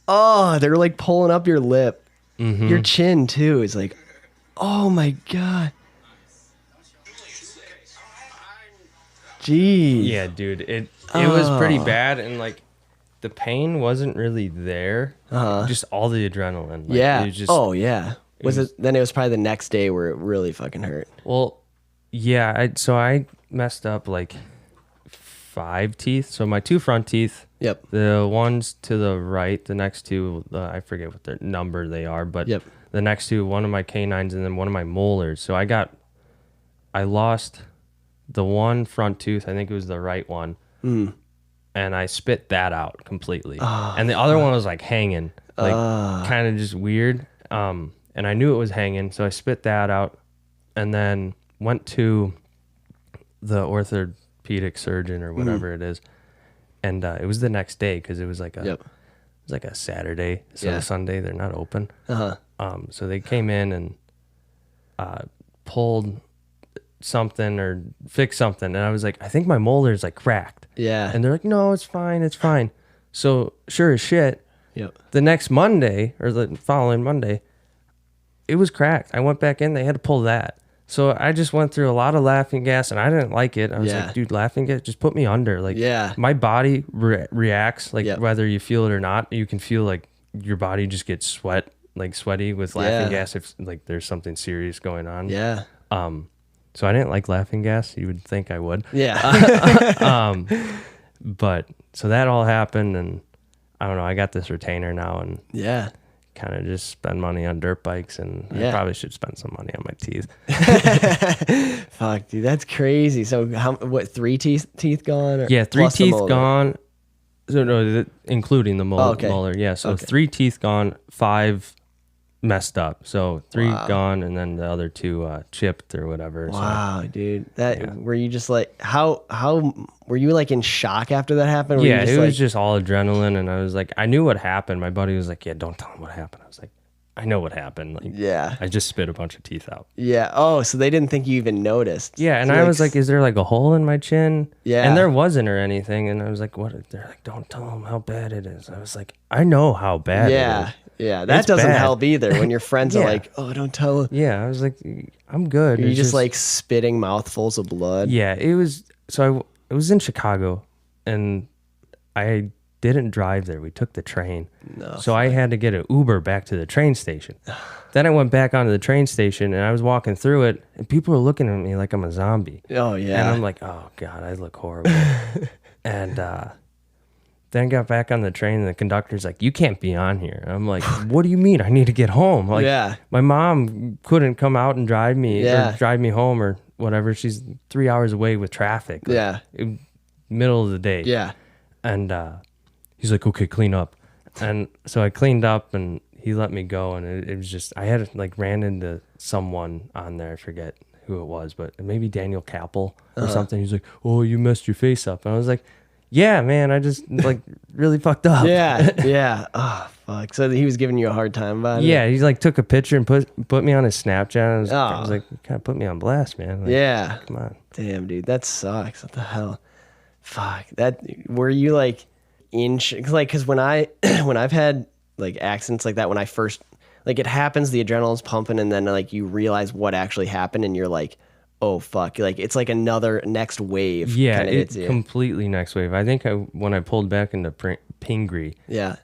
Oh, they're like pulling up your lip. Mm-hmm. Your chin too is like, oh my God. Jeez. Yeah, dude. It was pretty bad, and like the pain wasn't really there. Just all the adrenaline. Like, yeah. It was just, Then it was probably the next day where it really fucking hurt. Well, yeah. So I messed up like 5 teeth. So my 2 front teeth. Yep. The ones to the right, the next 2, I forget what their number they are, but the next 2, one of my canines and then one of my molars. So I lost the one front tooth. I think it was the right one. And I spit that out completely. And the other one was like hanging, like kind of just weird. And I knew it was hanging, so I spit that out and then went to the orthopedic surgeon or whatever it is. And it was the next day because it was like Yep. it was like a Saturday, so Yeah. Sunday they're not open. Uh-huh. So they came in and pulled something or fixed something, and I was like, I think my molar is like cracked. Yeah. And they're like, no, it's fine, it's fine. So sure as shit, Yep. the next Monday or the following Monday, it was cracked. I went back in, they had to pull that. So I just went through a lot of laughing gas, and I didn't like it. I was Yeah. like, dude, laughing gas, just put me under. Like, Yeah. my body reacts, like Yep. whether you feel it or not. You can feel like your body just gets sweaty with laughing Yeah. gas if like there's something serious going on. Yeah. So I didn't like laughing gas. You would think I would. Yeah. But so that all happened, and I don't know. I got this retainer now, and Yeah. kind of just spend money on dirt bikes, and Yeah. I probably should spend some money on my teeth. Fuck, dude, that's crazy. So what, 3 teeth gone? Or Yeah, 3 plus the teeth molar? gone. So no, including the okay. molar. Yeah, so Okay. 3 teeth gone, 5 messed up. So 3 Wow. gone, and then the other 2 chipped or whatever. Wow, dude. Were you just like, how were you like in shock after that happened? So, Were yeah, you just it like, was just all adrenaline, and I was like, I knew what happened. My buddy was like, yeah, don't tell him what happened. I was like, I know what happened. Like, yeah. I just spit a bunch of teeth out. Yeah. Oh, so they didn't think you even noticed. Yeah, and So I was like, is there like a hole in my chin? Yeah. And there wasn't or anything. And I was like, what? They're like, don't tell them how bad it is. I was like, I know how bad it yeah. is. Yeah. That It's doesn't bad. help either when your friends are Yeah. like, oh, don't tell them. Yeah, I was like, I'm good. You It's just like spitting mouthfuls of blood. Yeah, it was. So it was in Chicago, and I didn't drive there. We took the train. No. So I had to get an Uber back to the train station. Then I went back onto the train station, and I was walking through it, and people were looking at me like I'm a zombie. Oh, yeah. And I'm like, oh, God, I look horrible. And then I got back on the train, and the conductor's like, you can't be on here. And I'm like, what do you mean? I need to get home. Like, Yeah. my mom couldn't come out and drive me Yeah. or drive me home or whatever. She's 3 hours away with traffic. Like, Yeah. middle of the day. Yeah. And he's like, okay, clean up. And so I cleaned up, and he let me go. And it was just, I had like ran into someone on there. I forget who it was, but maybe Daniel Capel or something. He's like, oh, you messed your face up. And I was like, yeah, man, I just like really fucked up. Yeah. Yeah. Oh, fuck. So he was giving you a hard time about it? Yeah, he like took a picture and put me on his Snapchat. I was Oh. like, you kind of put me on blast, man. Like, Yeah. come on. Damn, dude, that sucks. What the hell? Fuck. That, were you like because when I've had like accidents like that, when I first, like, it happens, the adrenaline's pumping, and then like you realize what actually happened, and you're like, oh fuck, like it's like another next wave. Yeah, kinda hits it's you. completely next wave. I think when I pulled back into Pingree, Yeah.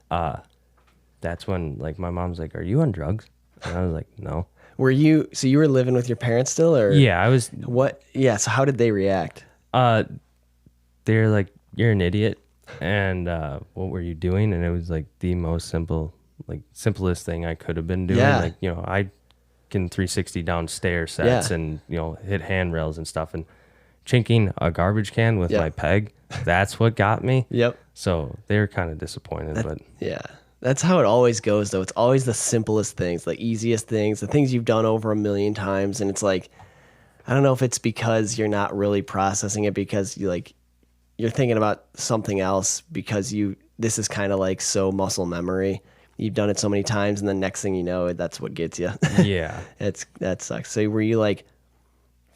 that's when like my mom's like, "Are you on drugs?" And I was like, "No." So you were living with your parents still, or Yeah, I was. what? Yeah. So how did they react? They're like, "You're an idiot," and what were you doing? And it was like the most simplest thing I could have been doing. Yeah. Like, I can 360 down stair sets Yeah. and hit handrails and stuff, and chinking a garbage can with Yeah. my peg. That's what got me. Yep. So they were kind of disappointed, but Yeah. That's how it always goes, though. It's always the simplest things, the easiest things, the things you've done over a million times. And it's like, I don't know if it's because you're not really processing it, because you're thinking about something else, because this is kind of like so muscle memory. You've done it so many times, and the next thing you know, that's what gets you. yeah. That sucks. So were you like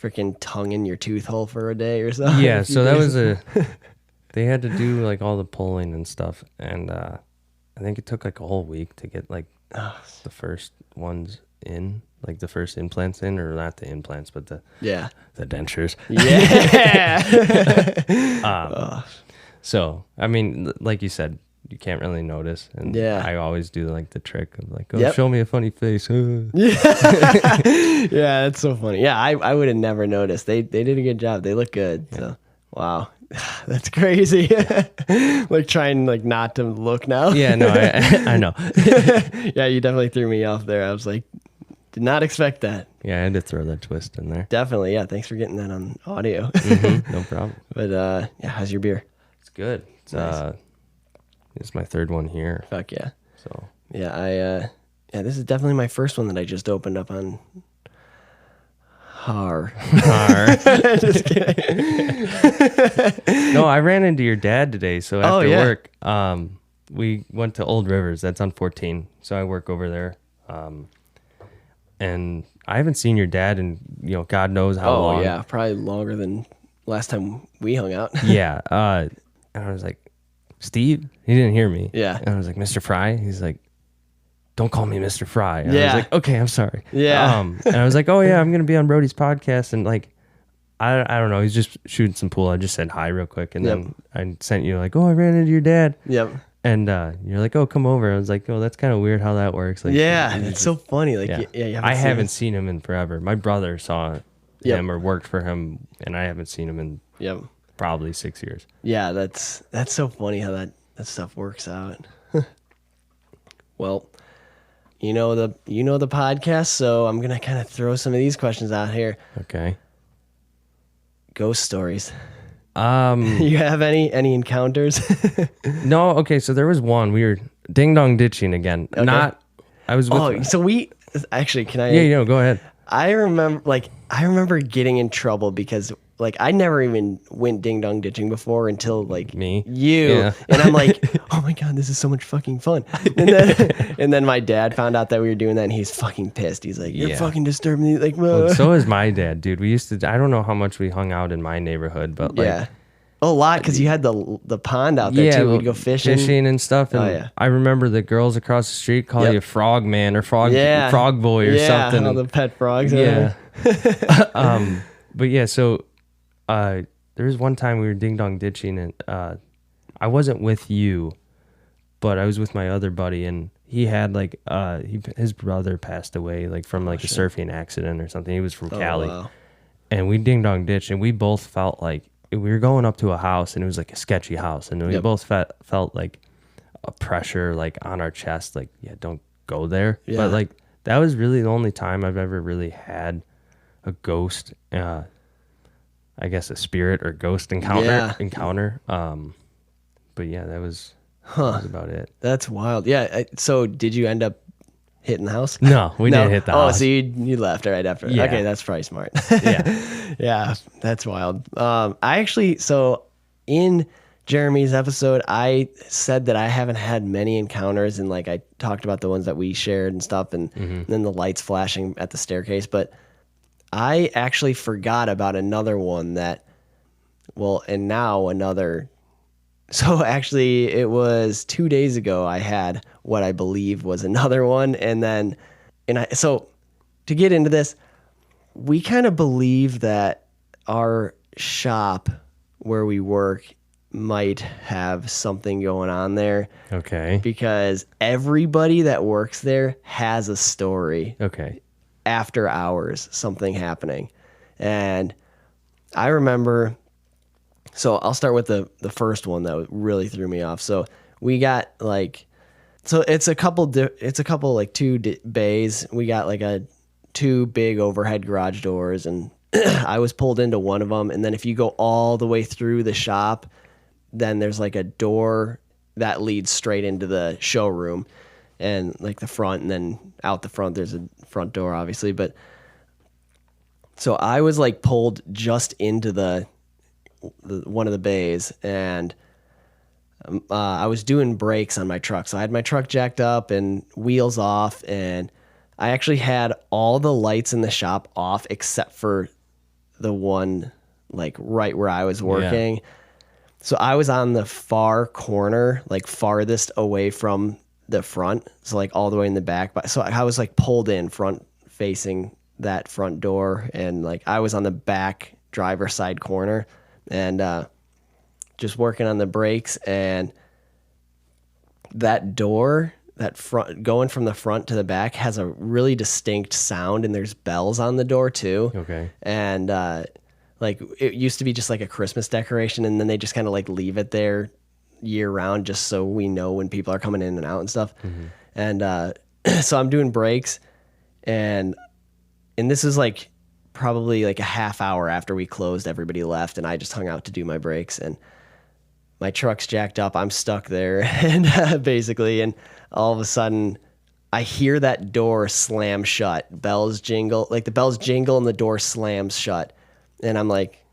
freaking tonguing your tooth hole for a day or something? Yeah, so that was they had to do like all the pulling and stuff, and I think it took like a whole week to get like the first ones in, like the first implants in, or not the implants, but the dentures. Yeah. So I mean, like you said, you can't really notice, and Yeah. I always do like the trick of like, oh, Yep. show me a funny face. Yeah, that's so funny. Yeah, I would have never noticed. They did a good job. They look good. So wow. That's crazy. Like trying like not to look now. Yeah, no, I know. Yeah, you definitely threw me off there. I was like, did not expect that. Yeah, I had to throw that twist in there. Definitely. Yeah, thanks for getting that on audio. No problem. But yeah, how's your beer? It's good. It's Nice. It's my third one here. Fuck yeah. So Yeah, this is definitely my first one that I just opened up on Har. Just kidding. No, I ran into your dad today. So after work, we went to Old Rivers. That's on 14. So I work over there. And I haven't seen your dad in, God knows how long. Oh, yeah. Probably longer than last time we hung out. Yeah. And I was like, Steve? He didn't hear me. Yeah. And I was like, Mr. Frye? He's like, don't call me Mr. Frye. And I Yeah. was like, okay, I'm sorry. Yeah. And I was like, oh, yeah, I'm going to be on Brody's podcast. And like, I don't know. He's just shooting some pool. I just said hi real quick. And then I sent you like, oh, I ran into your dad. Yep. And you're like, oh, come over. I was like, oh, that's kind of weird how that works. Like, it's so funny. Like, I haven't seen him in forever. My brother saw him or worked for him, and I haven't seen him in probably 6 years. Yeah, that's so funny how that stuff works out. Well, you know the podcast, so I'm gonna kind of throw some of these questions out here. Okay. Ghost stories. You have any encounters? No. Okay. So there was one. We were ding dong ditching again. Okay. I was with. So we actually can I? Yeah. Go ahead. I remember getting in trouble because like I never even went ding dong ditching before until like me, you, and I'm like, oh my god, this is so much fucking fun. And then my dad found out that we were doing that, and he's fucking pissed. He's like, you're fucking disturbing me. Like, well, so is my dad, dude. We used to. I don't know how much we hung out in my neighborhood, but like, a lot because you had the pond out there too. We'd go fishing and stuff. And I remember the girls across the street call you Frog Man or Frog Boy or something. All the pet frogs. Yeah. But yeah, so there was one time we were ding dong ditching, and I wasn't with you, but I was with my other buddy, and he had like his brother passed away like from like a surfing accident or something. He was from Cali, and we ding dong ditched, and we both felt like we were going up to a house, and it was like a sketchy house, and we both felt like a pressure like on our chest, like don't go there. But like that was really the only time I've ever really had a ghost, I guess a spirit or ghost encounter. But yeah, that was about it. That's wild. Yeah. So did you end up hitting the house? No, we didn't hit the house. Oh, so you left right after. Yeah. Okay, that's probably smart. Yeah. Yeah, that's wild. I actually, so in Jeremy's episode, I said that I haven't had many encounters, and like I talked about the ones that we shared and stuff, and then the lights flashing at the staircase, but I actually forgot about another one so actually it was 2 days ago I had what I believe was another one. So to get into this, we kind of believe that our shop where we work might have something going on there. Okay. Because everybody that works there has a story. Okay. After hours, something happening. And I remember, so I'll start with the first one that really threw me off. So we got like, so it's a couple like two bays. We got like two big overhead garage doors, and I was pulled into one of them. And then if you go all the way through the shop, then there's like a door that leads straight into the showroom and like the front, and then out the front there's a front door obviously. But so I was like pulled just into the one of the bays, and I was doing brakes on my truck. So I had my truck jacked up and wheels off, and I actually had all the lights in the shop off except for the one like right where I was working. Yeah. So I was on the far corner, like farthest away from the front. So like all the way in the back. But so I was like pulled in front facing that front door, and like I was on the back driver's side corner, and just working on the brakes, and that door, that front, going from the front to the back, has a really distinct sound, and there's bells on the door too. Okay. And like it used to be just like a Christmas decoration, and then they just kind of like leave it there year round just so we know when people are coming in and out and stuff. Mm-hmm. And so I'm doing brakes, and this is like probably like a half hour after we closed, everybody left, and I just hung out to do my brakes, and my truck's jacked up. I'm stuck there, and basically, and all of a sudden I hear that door slam shut, bells jingle, like the bells jingle and the door slams shut. And I'm like,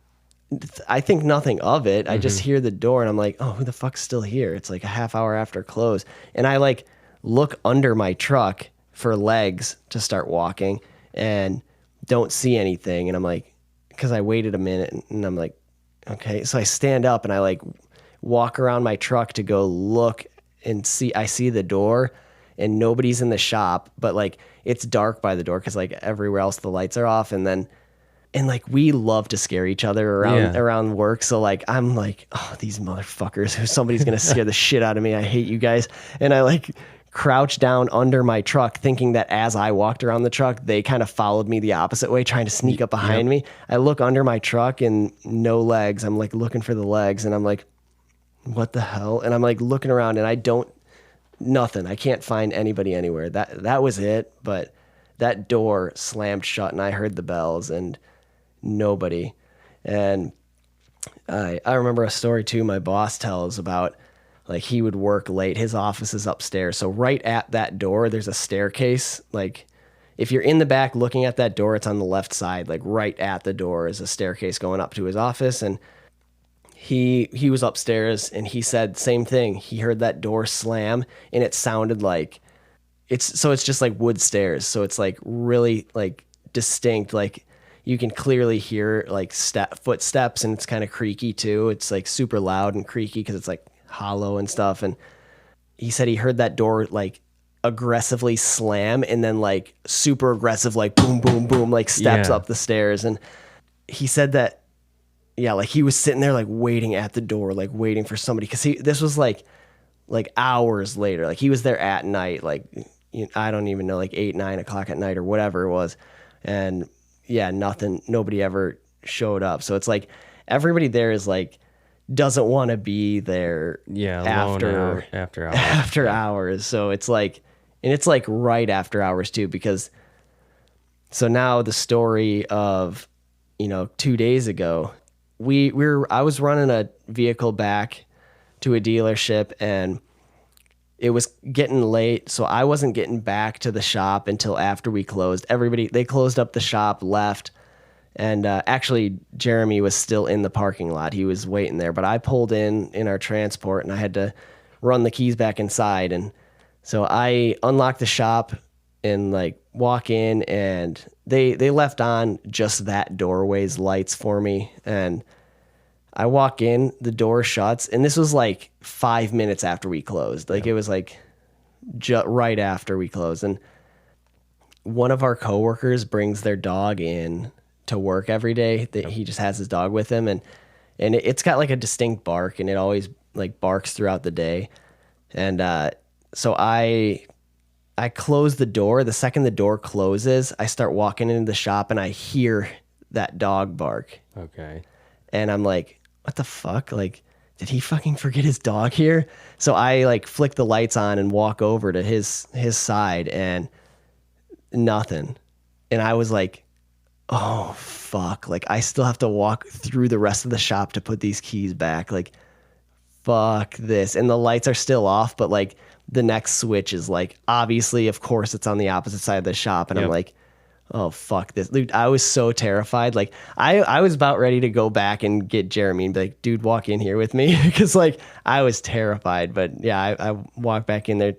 I think nothing of it. I just hear the door and I'm like, oh, who the fuck's still here? It's like a half hour after close. And I like look under my truck for legs to start walking and don't see anything. And I'm like, because I waited a minute and I'm like, okay. So I stand up and I like walk around my truck to go look and see. I see the door and nobody's in the shop, but like it's dark by the door because like everywhere else the lights are off. And like we love to scare each other around work. So like I'm like, oh, these motherfuckers, somebody's gonna scare the shit out of me. I hate you guys. And I like crouched down under my truck thinking that as I walked around the truck, they kind of followed me the opposite way, trying to sneak up behind me. I look under my truck and no legs. I'm like looking for the legs and I'm like, what the hell? And I'm like looking around and nothing. I can't find anybody anywhere. That was it. But that door slammed shut and I heard the bells and nobody. And I remember a story too my boss tells about like he would work late. His office is upstairs. So right at that door, there's a staircase. Like if you're in the back looking at that door, it's on the left side. Like right at the door is a staircase going up to his office. And he was upstairs and he said same thing. He heard that door slam and it sounded like it's just like wood stairs. So it's like really like distinct. Like you can clearly hear like footsteps and it's kind of creaky too. It's like super loud and creaky because it's like hollow and stuff. And he said he heard that door like aggressively slam and then like super aggressive like boom boom boom like steps up the stairs. And he said that like he was sitting there like waiting at the door, like waiting for somebody, because this was like hours later. Like he was there at night, like I don't even know, like 8-9 o'clock at night or whatever it was. And nobody ever showed up. So it's like everybody there is like doesn't want to be there after hours. So it's like, and it's like right after hours too, because so now the story of 2 days ago, I was running a vehicle back to a dealership and it was getting late, so I wasn't getting back to the shop until after we closed. They closed up the shop, left, and actually Jeremy was still in the parking lot. He was waiting there, but I pulled in our transport and I had to run the keys back inside. And so I unlocked the shop and like walk in, and they left on just that doorway's lights for me. And I walk in, the door shuts, and this was like 5 minutes after we closed. Like it was like right after we closed. And one of our coworkers brings their dog in to work every day. He just has his dog with him, and it's got like a distinct bark, and it always like barks throughout the day. And so I close the door. The second the door closes, I start walking into the shop and I hear that dog bark. Okay. And I'm like, what the fuck? Like, did he fucking forget his dog here? So I like flick the lights on and walk over to his side and nothing. And I was like, oh fuck. Like I still have to walk through the rest of the shop to put these keys back. Like, fuck this. And the lights are still off, but like the next switch is like, obviously, of course, it's on the opposite side of the shop. And I'm like, oh, fuck this. Dude, I was so terrified. Like, I was about ready to go back and get Jeremy and be like, dude, walk in here with me. Because, like, I was terrified. But, yeah, I walked back in there,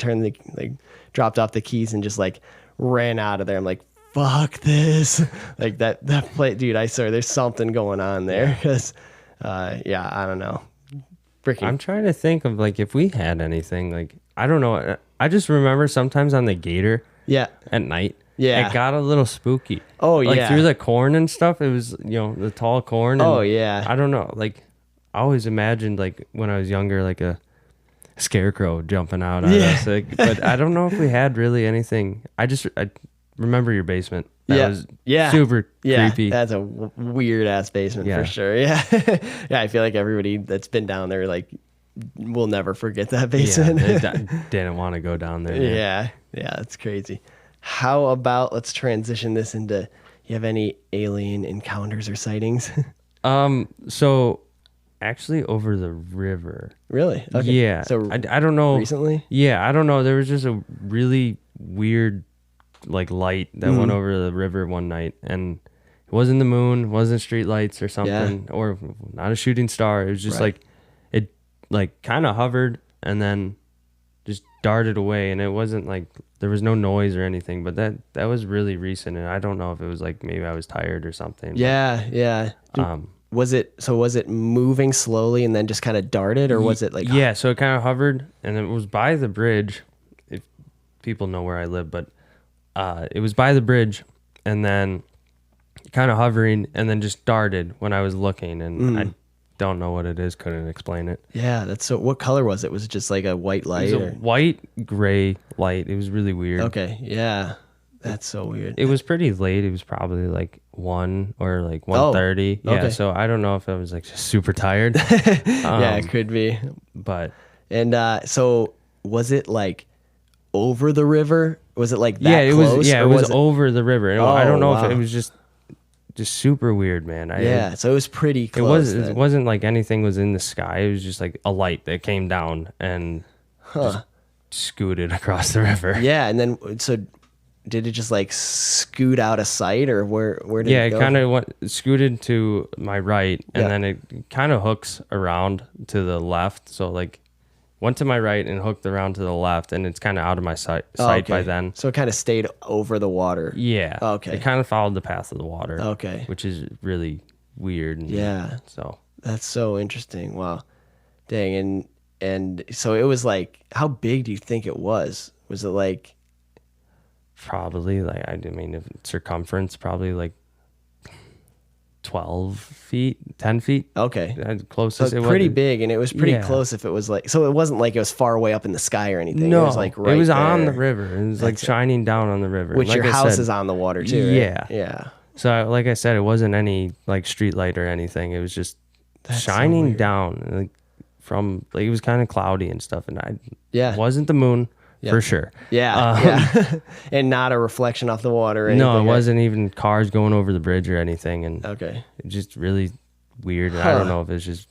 dropped off the keys and just, like, ran out of there. I'm like, fuck this. Like, that play, dude, I swear there's something going on there. Because, I don't know. I'm trying to think of, like, if we had anything, like, I don't know. I just remember sometimes on the gator at night. Yeah. It got a little spooky. Oh, like, yeah. Through the corn and stuff. It was, the tall corn. And oh, yeah. I don't know. Like, I always imagined, like, when I was younger, like a scarecrow jumping out at us. Like, but I don't know if we had really anything. I remember your basement. That was super creepy. That's a weird ass basement for sure. Yeah. Yeah. I feel like everybody that's been down there, like, will never forget that basement. Yeah, they didn't want to go down there. Man. Yeah. Yeah. That's crazy. How about let's transition this into, you have any alien encounters or sightings? So actually over the river. Really? Okay. Yeah. So I don't know. Recently? Yeah. I don't know. There was just a really weird like light that went over the river one night, and it wasn't the moon, wasn't street lights or something, or not a shooting star. It was just like it like kind of hovered and then just darted away, and it wasn't like there was no noise or anything, but that was really recent, and I don't know if it was like maybe I was tired or something. Yeah. Was it moving slowly and then just kind of darted, or was it like... Yeah, so it kind of hovered, and it was by the bridge, if people know where I live, but it was by the bridge, and then kind of hovering, and then just darted when I was looking, and I don't know what it is, couldn't explain it. Yeah, that's so... What color was it? Was it just like a white light? It was a white, gray light. It was really weird. Okay, yeah. That's so weird. It was pretty late. It was probably like 1 or like 1:30. Oh, okay. Yeah, so I don't know if I was like just super tired. Yeah, it could be. But and so was it like over the river? Was it like that yeah, it close? was. Yeah, it was over the river. And I don't know wow. if it was just super weird, man. So it was pretty close. It wasn't like anything was in the sky. It was just like a light that came down and just scooted across the river. Yeah, and then so. Did it just like scoot out of sight, or where did it go? It kind of scooted to my right, and then it kind of hooks around to the left. So like went to my right and hooked around to the left, and it's kind of out of my sight by then. So it kind of stayed over the water. Yeah. Okay. It kind of followed the path of the water. Okay. Which is really weird. Yeah. So that's so interesting. Wow. Dang. And so it was like, how big do you think it was? Was it like... Probably like, I mean, if circumference, probably like 12 feet, 10 feet. Okay. Closest. So it was pretty big, and it was pretty close if it was like, so it wasn't like it was far away up in the sky or anything. No, it was like right it was there. on the river. It was like shining down on the river. Which like your house is on the water too, right? Yeah. Yeah. So like I said, it wasn't any like street light or anything. It was just shining down like from, like, it was kind of cloudy and stuff. And it wasn't the moon. For sure. Yeah. And not a reflection off the water or anything. No, it wasn't even cars going over the bridge or anything. And it just really weird. And I don't know if it's just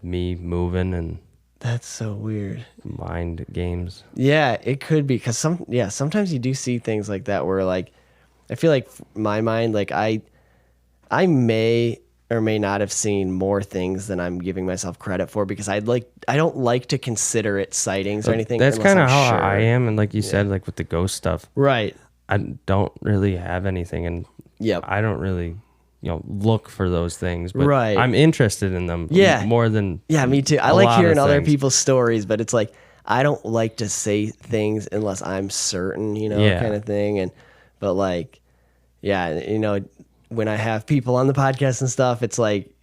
me moving and... That's so weird. Mind games. Yeah, it could be. Because sometimes you do see things like that where, like, I feel like my mind, like, I may or may not have seen more things than I'm giving myself credit for, because I don't like to consider it sightings or anything. That's kind of how I am, and like you said, like with the ghost stuff, right? I don't really have anything, and I don't really, look for those things, but I'm interested in them, more than me too. I like hearing other people's stories, but it's like I don't like to say things unless I'm certain, kind of thing, but like, when I have people on the podcast and stuff, it's like,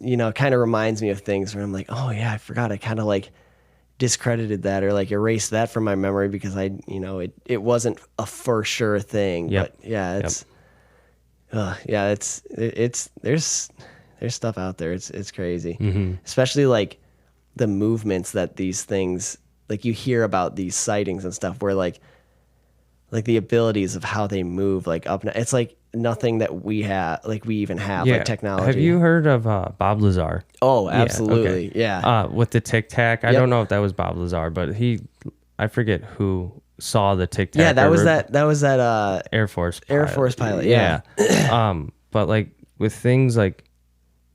kind of reminds me of things where I'm like, oh yeah, I forgot. I kind of like discredited that or like erased that from my memory because it wasn't a for sure thing. But it's there's stuff out there. It's crazy, especially like the movements that these things, like you hear about these sightings and stuff where like the abilities of how they move, like up. It's like nothing that we have, like we even have, like technology. Have you heard of Bob Lazar? Oh, absolutely. Yeah. With the Tic Tac. I don't know if that was Bob Lazar, but I forget who saw the Tic Tac. Yeah, that was that Air Force pilot. Yeah. But like with things like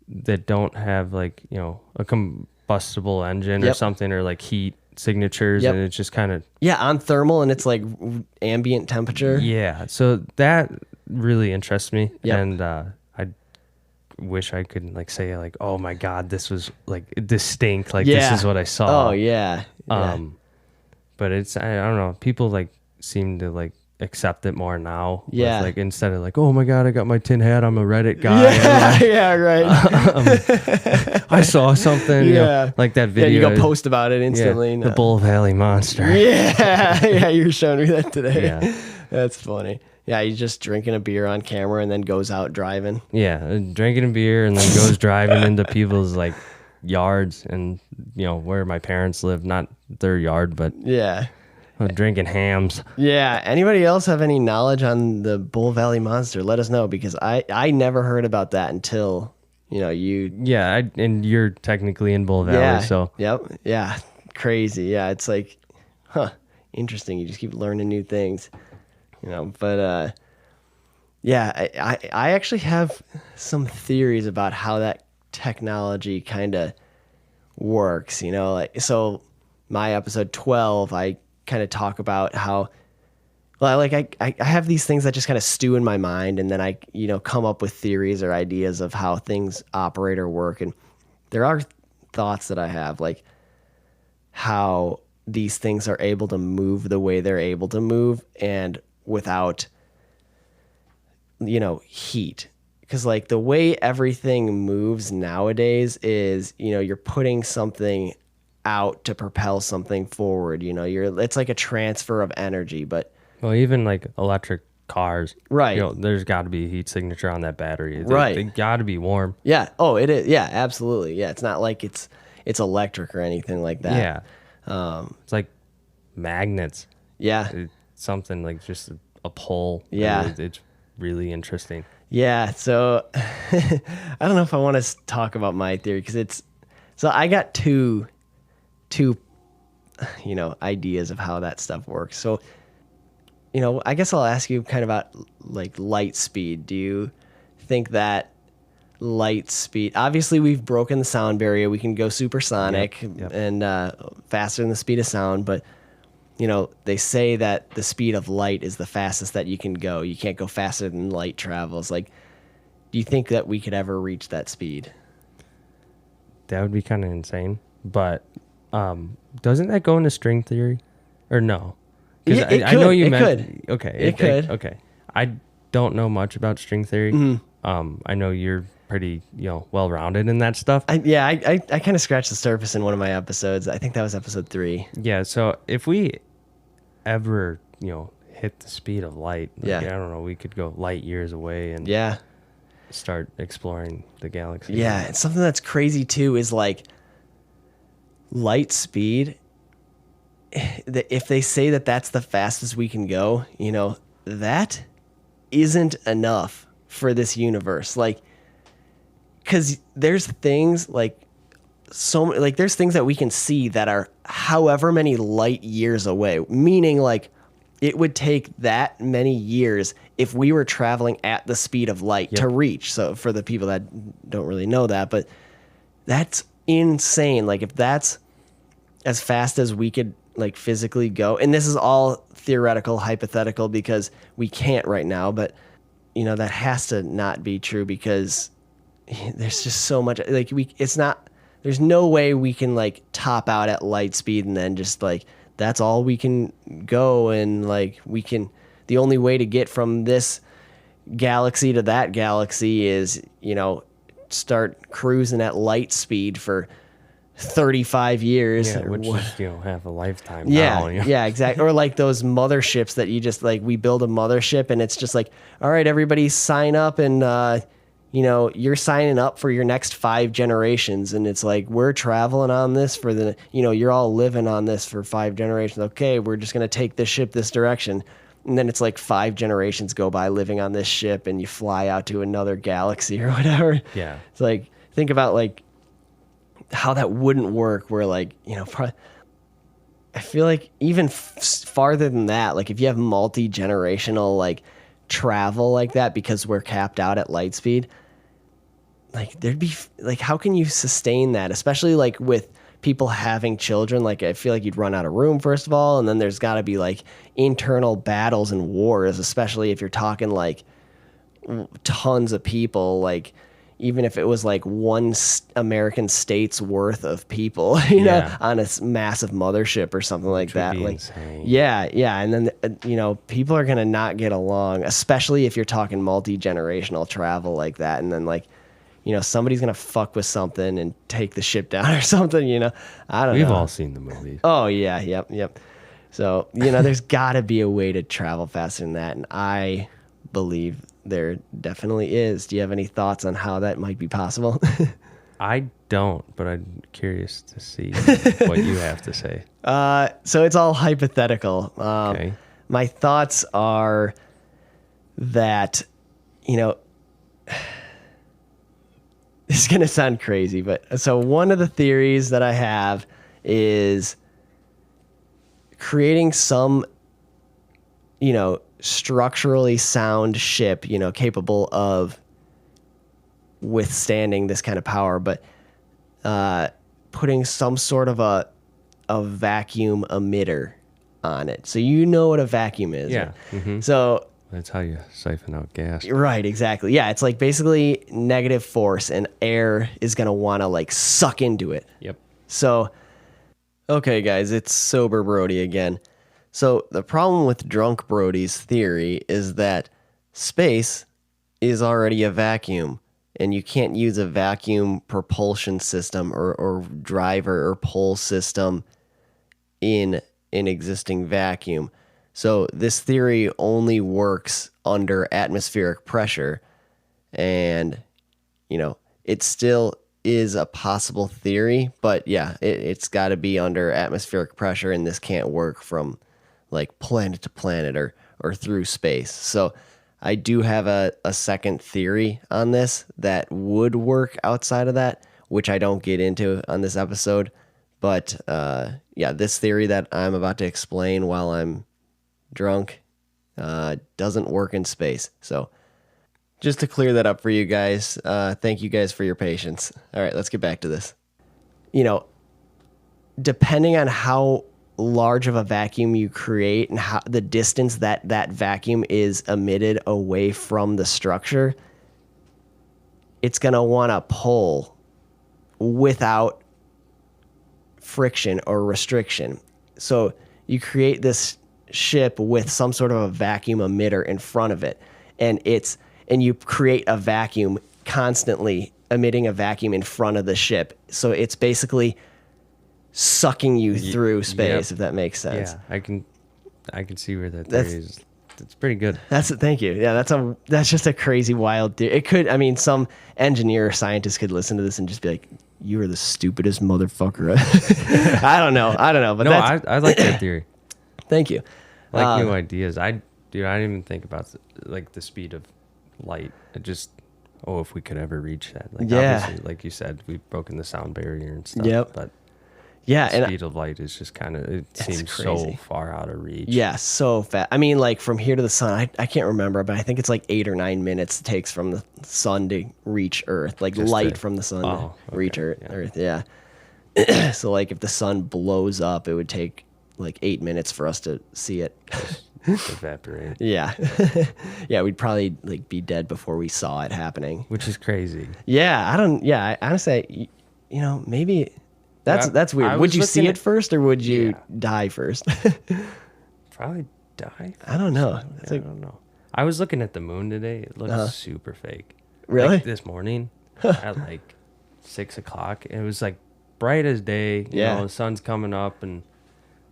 that don't have like, a combustible engine or something, or like heat signatures, and it's just kind of on thermal, and it's like ambient temperature. So that really interests me, and I wish I could like say like, oh my god, this was like distinct, like this is what I saw. But it's, I don't know, people like seem to like accept it more now. With, like, instead of like, oh my god, I got my tin hat, I'm a Reddit guy. I saw something. Like that video. You go post about it instantly. The Bull Valley Monster. You were showing me that today. That's funny. Yeah, he's just drinking a beer on camera and then goes out driving. Drinking a beer and then goes driving into people's like yards and where my parents live, not their yard, but drinking hams. Anybody else have any knowledge on the Bull Valley Monster? Let us know, because I never heard about that until you. And you're technically in Bull Valley, so crazy. It's like, interesting. You just keep learning new things, but yeah, I actually have some theories about how that technology kind of works, like, so my episode 12, I kind of talk about how, well, like I have these things that just kind of stew in my mind, and then I, come up with theories or ideas of how things operate or work. And there are thoughts that I have, like how these things are able to move the way they're able to move and without, heat. Because like the way everything moves nowadays is, you're putting something out to propel something forward. It's like a transfer of energy, but Well, even like electric cars, right. There's got to be a heat signature on that battery. Right. They got to be warm. Yeah. Oh, it is. Yeah, absolutely. Yeah. It's not like it's electric or anything like that. Yeah. It's like magnets. Yeah. It's something like just a pole. Yeah. It's really interesting. Yeah. So I don't know if I want to talk about my theory, because so I got two, ideas of how that stuff works. So, I guess I'll ask you kind of about like light speed. Do you think that light speed, obviously we've broken the sound barrier, we can go supersonic Yep. and faster than the speed of sound, but they say that the speed of light is the fastest that you can go. You can't go faster than light travels. Like, do you think that we could ever reach that speed? That would be kind of insane. But doesn't that go into string theory? Or no? Because Yeah, I know you it meant... could. Okay. It could. Okay. I don't know much about string theory. Mm-hmm. I know you're pretty, well-rounded in that stuff. I kind of scratched the surface in one of my episodes. I think that was episode 3. Yeah, so if we ever, hit the speed of light, Yeah. I don't know, we could go light years away and Yeah. start exploring the galaxy. Yeah. And something that's crazy too is like light speed. If they say that that's the fastest we can go, that isn't enough for this universe. Like, because there's things like there's things that we can see that are however many light years away, meaning like it would take that many years if we were traveling at the speed of light to reach. So for the people that don't really know that, but that's insane. Like if that's as fast as we could like physically go, and this is all theoretical, hypothetical, because we can't right now, but that has to not be true, because there's just so much, like there's no way we can like top out at light speed and then just like that's all we can go, and like the only way to get from this galaxy to that galaxy is start cruising at light speed for 35 years. Yeah, which is, half a lifetime. Yeah, now, yeah, exactly. Or like those motherships that you just like, we build a mothership and it's just like, all right, everybody sign up, and you're signing up for your next 5 generations, and it's like, we're traveling on this for the, you're all living on this for 5 generations. Okay, we're just gonna take this ship this direction, and then it's like 5 generations go by living on this ship, and you fly out to another galaxy or whatever. Yeah, it's like, think about like how that wouldn't work, where like, I feel like even farther than that, like if you have multi-generational like travel like that, because we're capped out at light speed, like there'd be like, how can you sustain that, especially like with people having children? Like I feel like you'd run out of room, first of all, and then there's got to be like internal battles and wars, especially if you're talking like tons of people, like even if it was like one American state's worth of people, on a massive mothership or something like that. Like, insane. yeah. And then, people are going to not get along, especially if you're talking multi-generational travel like that. And then like, somebody's going to fuck with something and take the ship down or something, I don't know. We've all seen the movies. Oh yeah. Yep. So, there's gotta be a way to travel faster than that. And I believe there definitely is. Do you have any thoughts on how that might be possible? I don't, but I'm curious to see what you have to say. So it's all hypothetical. Okay. My thoughts are that, it's going to sound crazy, but so one of the theories that I have is creating some, structurally sound ship, capable of withstanding this kind of power, but putting some sort of a vacuum emitter on it. So what a vacuum is. Yeah. Right? Mm-hmm. So that's how you siphon out gas. right, exactly. Yeah, it's like basically negative force, and air is going to want to like suck into it. Yep. So, okay, guys, it's sober Brody again. So the problem with drunk Brody's theory is that space is already a vacuum, and you can't use a vacuum propulsion system or driver or pull system in an existing vacuum. So this theory only works under atmospheric pressure, and, it still is a possible theory, but yeah, it's got to be under atmospheric pressure, and this can't work from like planet to planet or through space. So I do have a second theory on this that would work outside of that, which I don't get into on this episode. But yeah, this theory that I'm about to explain while I'm drunk doesn't work in space. So just to clear that up for you guys, thank you guys for your patience. All right, let's get back to this. Depending on how large of a vacuum you create and how the distance that vacuum is emitted away from the structure, it's going to want to pull without friction or restriction. So you create this ship with some sort of a vacuum emitter in front of it, and you create a vacuum constantly emitting a vacuum in front of the ship. So it's basically sucking you through space, if that makes sense. Yeah, I can see where that theory is. It's pretty good. Thank you. Yeah, that's just a crazy wild theory. It could, some engineer or scientist could listen to this and just be like, "You are the stupidest motherfucker." I don't know, but no, I like that theory. Thank you. I like new ideas. I didn't even think about like the speed of light. If we could ever reach that. Like, obviously, like you said, we've broken the sound barrier and stuff. Yep. But yeah, the speed of light is just it seems crazy. so far out of reach. Yeah, so fast. Like from here to the sun, I can't remember, but I think it's like 8 or 9 minutes it takes from the sun to reach Earth. Like just light from the sun to reach Earth. Yeah. So like if the sun blows up, it would take like 8 minutes for us to see it. Evaporate. Yeah. Yeah, we'd probably like be dead before we saw it happening. Which is crazy. Yeah, I honestly, maybe that's weird. Would you see it first or would you die first? Probably die. I don't know. I don't know. I was looking at the moon today. It looks super fake. Really? Like this morning at like 6 o'clock. It was like bright as day. You know, the sun's coming up and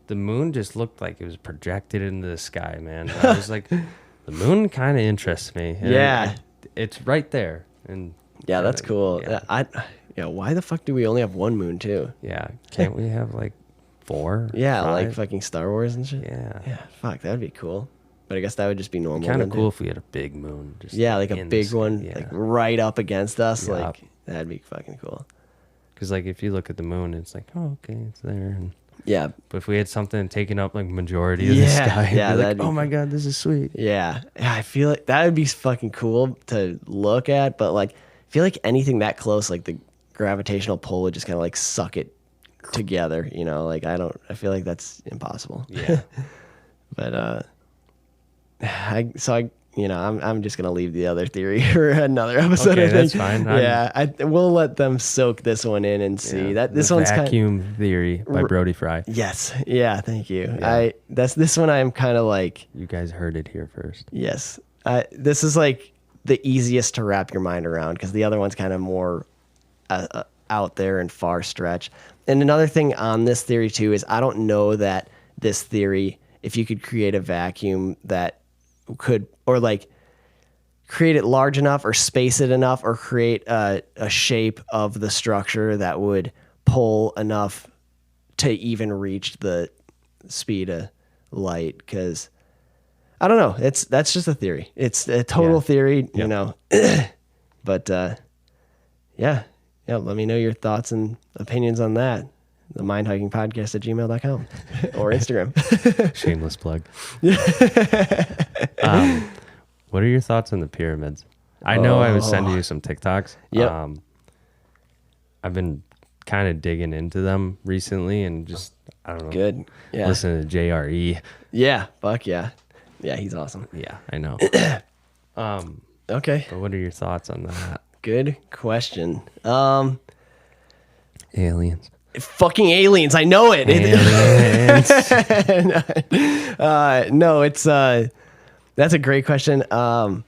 the moon just looked like it was projected into the sky, man. And I was like, the moon kind of interests me. And it's right there. And yeah, that's cool. Yeah. Why the fuck do we only have one moon too? Yeah. Can't we have like 4? Yeah, 5? like fucking Star Wars and shit. Yeah. Yeah. Fuck, that'd be cool. But I guess that would just be normal. Kind of cool if we had a big moon. Just like a big one, like right up against us. Yep. Like that'd be fucking cool. Because like if you look at the moon, it's like, oh, okay, it's there. And yeah. But if we had something taking up like majority of the sky, like, oh my god, this is sweet. Yeah. I feel like that would be fucking cool to look at, but like I feel like anything that close, like the gravitational pull would just kind of like suck it together, like I feel like that's impossible. Yeah. But I'm just gonna leave the other theory for another episode. Okay, I think. that's fine. We'll let them soak this one in and see that this one's vacuum theory by Brody Frye. Yes, yeah, thank you. Yeah. This one I'm kind of like. You guys heard it here first. Yes, this is like the easiest to wrap your mind around because the other one's kind of more out there and far stretch. And another thing on this theory too is I don't know that this theory, if you could create a vacuum that could, or like create it large enough or space it enough or create a shape of the structure that would pull enough to even reach the speed of light. Because I don't know, that's just a theory. It's a total theory, but let me know your thoughts and opinions on that. the mindhikingpodcast@gmail.com or Instagram. Shameless plug. What are your thoughts on the pyramids? I know I was sending you some TikToks. Yep. I've been kind of digging into them recently and just, I don't know. Good. Yeah. Listen to JRE. Yeah. Fuck yeah. Yeah, he's awesome. Yeah, I know. Okay. But what are your thoughts on that? Good question. Aliens. Fucking aliens. I know it. Aliens. No, it's that's a great question. My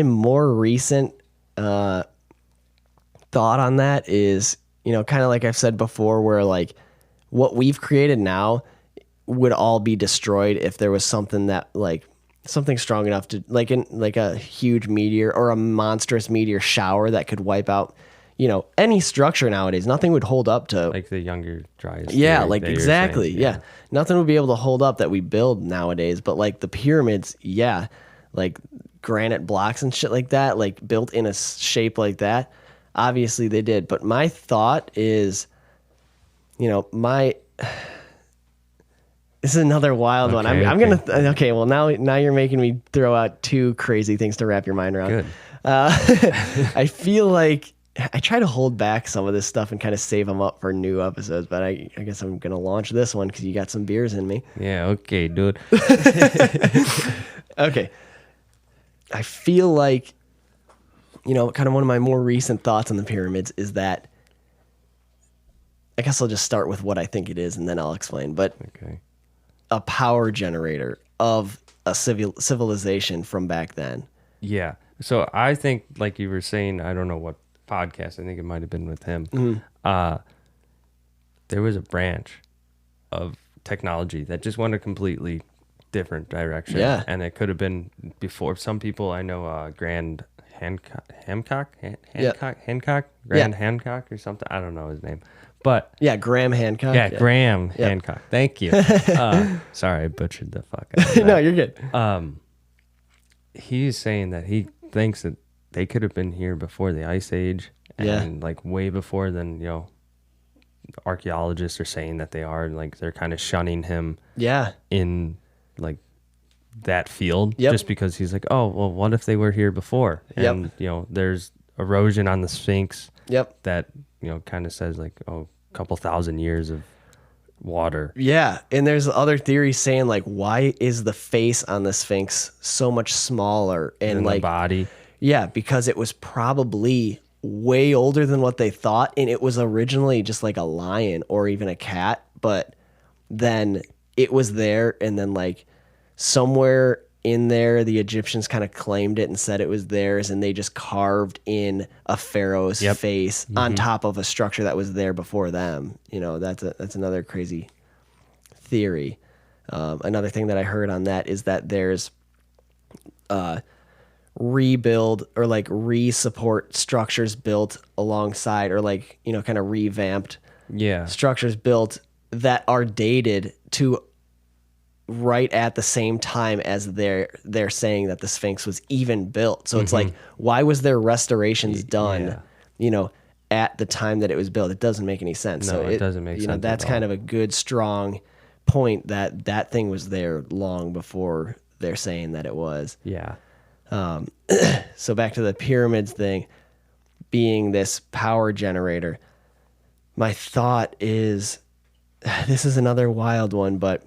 more recent thought on that is, kind of like I've said before, where like what we've created now would all be destroyed if there was something that like something strong enough to like a huge meteor or a monstrous meteor shower that could wipe out any structure nowadays. Nothing would hold up to Like the younger dryas. yeah, like exactly. Yeah. Nothing would be able to hold up that we build nowadays. But like the pyramids, yeah, like granite blocks and shit like that, like built in a shape like that. Obviously they did. But my thought is, this is another wild one. I'm going to, okay, well now you're making me throw out two crazy things to wrap your mind around. Good. I feel like I try to hold back some of this stuff and kind of save them up for new episodes, but I guess I'm going to launch this one because you got some beers in me. Yeah, okay, dude. Okay. I feel like, kind of one of my more recent thoughts on the pyramids is that, I guess I'll just start with what I think it is and then I'll explain, but Okay. a power generator of a civilization from back then. Yeah. So I think, like you were saying, I don't know what podcast, I think it might have been with him. Mm-hmm. There was a branch of technology that just went a completely different direction. Yeah. And it could have been before. Some people I know, Grand Hancock, Grand Hancock or something. I don't know his name. But Yeah, Graham Hancock. yeah, Graham Hancock. Thank you. Sorry, I butchered the fuck out of that. No, you're good. He's saying that he thinks that they could have been here before the Ice Age and like way before than, archaeologists are saying that they are, and like they're kind of shunning him Yeah. in like that field Yep. just because he's like, oh, well, what if they were here before? And, there's erosion on the Sphinx Yep. that, kind of says like, oh, a couple thousand years of water. Yeah, and there's other theories saying like, why is the face on the Sphinx so much smaller and In like the body. Yeah, because it was probably way older than what they thought, and it was originally just like a lion or even a cat, but then it was there, and then like somewhere in there, the Egyptians kind of claimed it and said it was theirs, and they just carved in a pharaoh's face on top of a structure that was there before them. That's another crazy theory. Another thing that I heard on that is that there's rebuild or like re-support structures built alongside or like, kind of revamped structures built that are dated to right at the same time as they're saying that the Sphinx was even built. So it's like, why was there restorations done, at the time that it was built? It doesn't make any sense. No, So it doesn't make sense That's at all. kind of a good, strong point that thing was there long before they're saying that it was. Yeah. So back to the pyramids thing being this power generator. My thought is, this is another wild one, but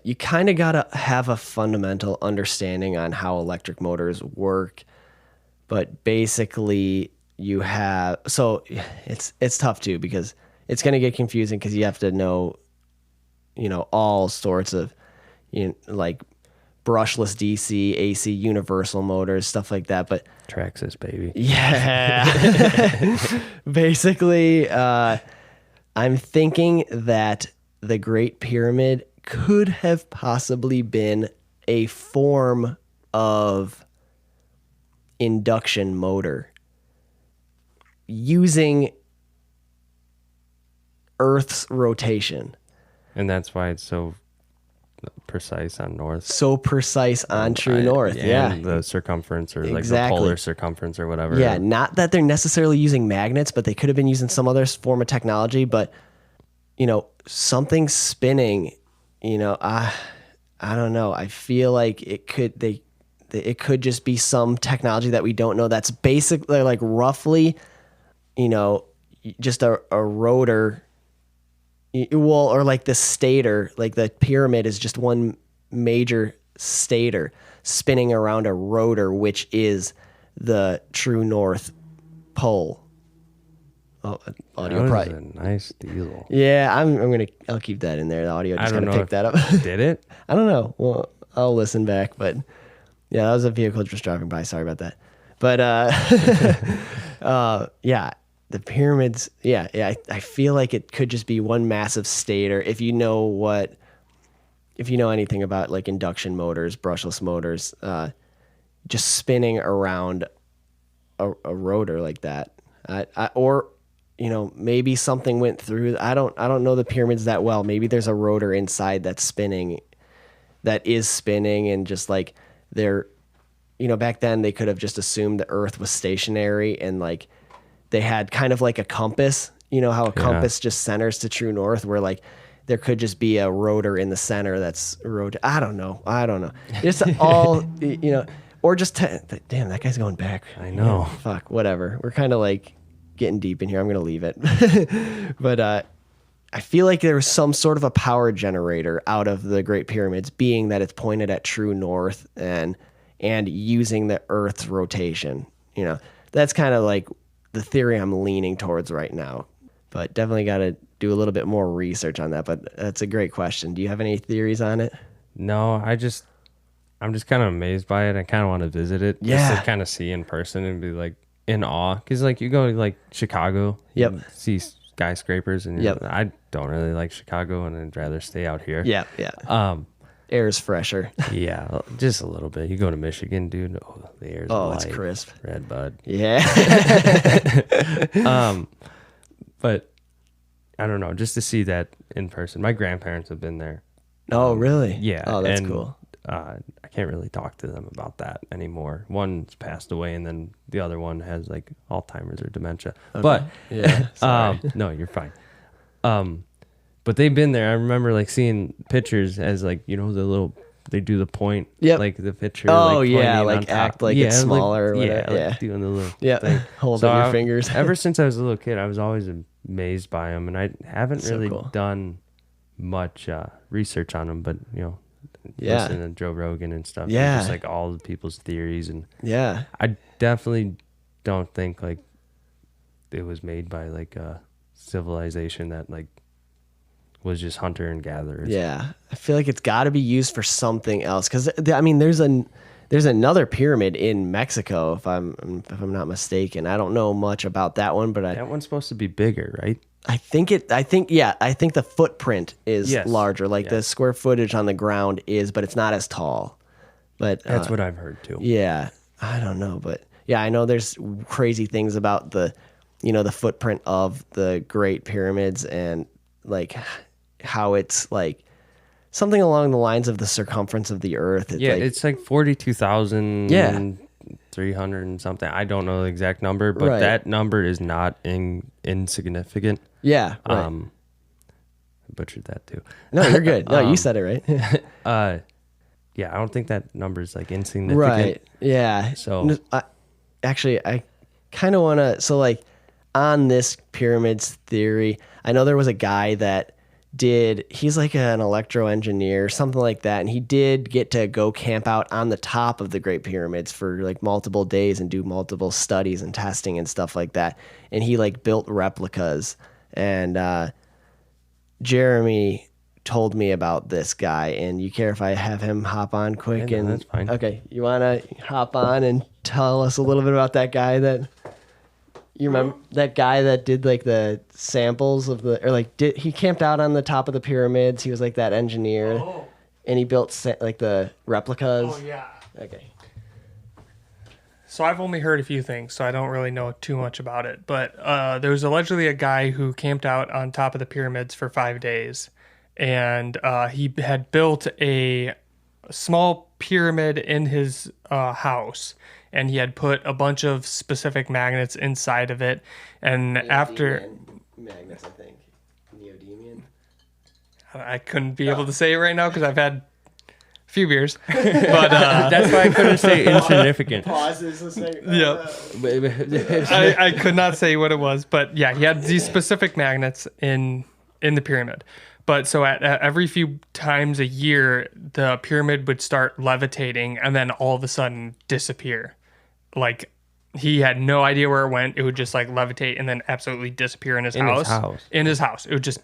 you kind of got to have a fundamental understanding on how electric motors work. But basically you have, so it's tough too, because it's going to get confusing because you have to know, all sorts of, like brushless DC, AC, universal motors, stuff like that. But Traxxas, baby. yeah, basically, I'm thinking that the Great Pyramid could have possibly been a form of induction motor using Earth's rotation. And that's why it's so precise on north. So precise on true north. Yeah. And the circumference or like the Exactly. polar circumference or whatever. Yeah, not that they're necessarily using magnets, but they could have been using some other form of technology. But something spinning. I don't know. I feel like it could just be some technology that we don't know. That's basically like roughly, just a rotor. Well, or like the stator, like the pyramid is just one major stator spinning around a rotor, which is the true north pole. Oh, audio That probably. was a nice deal. Yeah, I'll keep that in there. The audio just I don't gotta know pick that up. Did it? I don't know. Well, I'll listen back, but yeah, that was a vehicle just driving by. Sorry about that. But yeah, the pyramids. Yeah. I feel like it could just be one massive stator. If you know anything about like induction motors, brushless motors, just spinning around a rotor like that, or maybe something went through. I don't know the pyramids that well. Maybe there's a rotor inside that is spinning, and just like they're, back then they could have just assumed the Earth was stationary, and like they had kind of like a compass. How a compass just centers to true north, where like there could just be a rotor in the center that's I don't know. It's all or just damn, that guy's going back. I know. Yeah, fuck, whatever. We're kind of like getting deep in here. I'm gonna leave it. But I feel like there was some sort of a power generator out of the Great Pyramids, being that it's pointed at true north and using the Earth's rotation. That's kind of like the theory I'm leaning towards right now. But definitely got to do a little bit more research on that. But that's a great question. Do you have any theories on it? No, I'm just kind of amazed by it. I kind of want to visit it. Yeah. Just to kind of see in person and be like in awe. Because like you go to like Chicago, Yep. you see skyscrapers, and Yep. I don't really like Chicago, and I'd rather stay out here. Yeah. Air's fresher. Yeah, just a little bit. You go to Michigan, dude. Oh, the air's It's light, crisp. red bud. Yeah. But I don't know, just to see that in person. My grandparents have been there. Oh, really? Yeah. Oh, that's and, cool. I can't really talk to them about that anymore. One's passed away, and then the other one has like Alzheimer's or dementia. Okay. But yeah, sorry. no, you're fine. But they've been there. I remember like seeing pictures as like the little, they do the point, Yep. like the picture. Oh, like, yeah, pointing like on top. act like it's smaller or Like, whatever. yeah, Yeah. like doing the little thing. Hold up your fingers. Ever since I was a little kid, I was always amazed by them, and I haven't So really cool. done much research on them. But Yeah. listening to Joe Rogan and stuff, and Yeah. just like all the people's theories, and Yeah. I definitely don't think like it was made by like a civilization that like was just hunter and gatherers. Yeah. I feel like it's got to be used for something else. Because, I mean, there's another pyramid in Mexico, if I'm not mistaken. I don't know much about that one, but That one's supposed to be bigger, right? I think the footprint is Yes. larger. Like the square footage on the ground is, but it's not as tall. But That's what I've heard too. yeah, I don't know, but yeah, I know there's crazy things about the footprint of the Great Pyramids, and like how it's like something along the lines of the circumference of the Earth. It's like 42,000. Yeah. 300 and something. I don't know the exact number, but Right. that number is not insignificant. Yeah, right. I butchered that too. No, you're good. No, you said it right. Yeah, I don't think that number is like insignificant. Right. Yeah. So- I kind of want to. So like on this pyramids theory, I know there was a guy that he's like an electro engineer, something like that. And he did get to go camp out on the top of the Great Pyramids for like multiple days and do multiple studies and testing and stuff like that. And he like built replicas. And Jeremy told me about this guy, and you care if I have him hop on quick? Yeah, no, and that's fine. Okay, you want to hop on and tell us a little bit about that guy that you remember? That guy that did like the samples of he camped out on the top of the pyramids. He was like that engineer, and he built like the replicas. Oh, yeah. Okay. So I've only heard a few things, so I don't really know too much about it. But there was allegedly a guy who camped out on top of the pyramids for 5 days, and he had built a small pyramid in his house, and he had put a bunch of specific magnets inside of it. And after magnets, I think neodymium. I couldn't be able to say it right now because I've had a few beers, but That's why I couldn't say insignificant. Pauses a second. Yep. I could not say what it was, but yeah, he had these specific magnets in the pyramid. But so at every few times a year, the pyramid would start levitating and then all of a sudden disappear. Like he had no idea where it went. It would just like levitate and then absolutely disappear in his house. In his house. It would just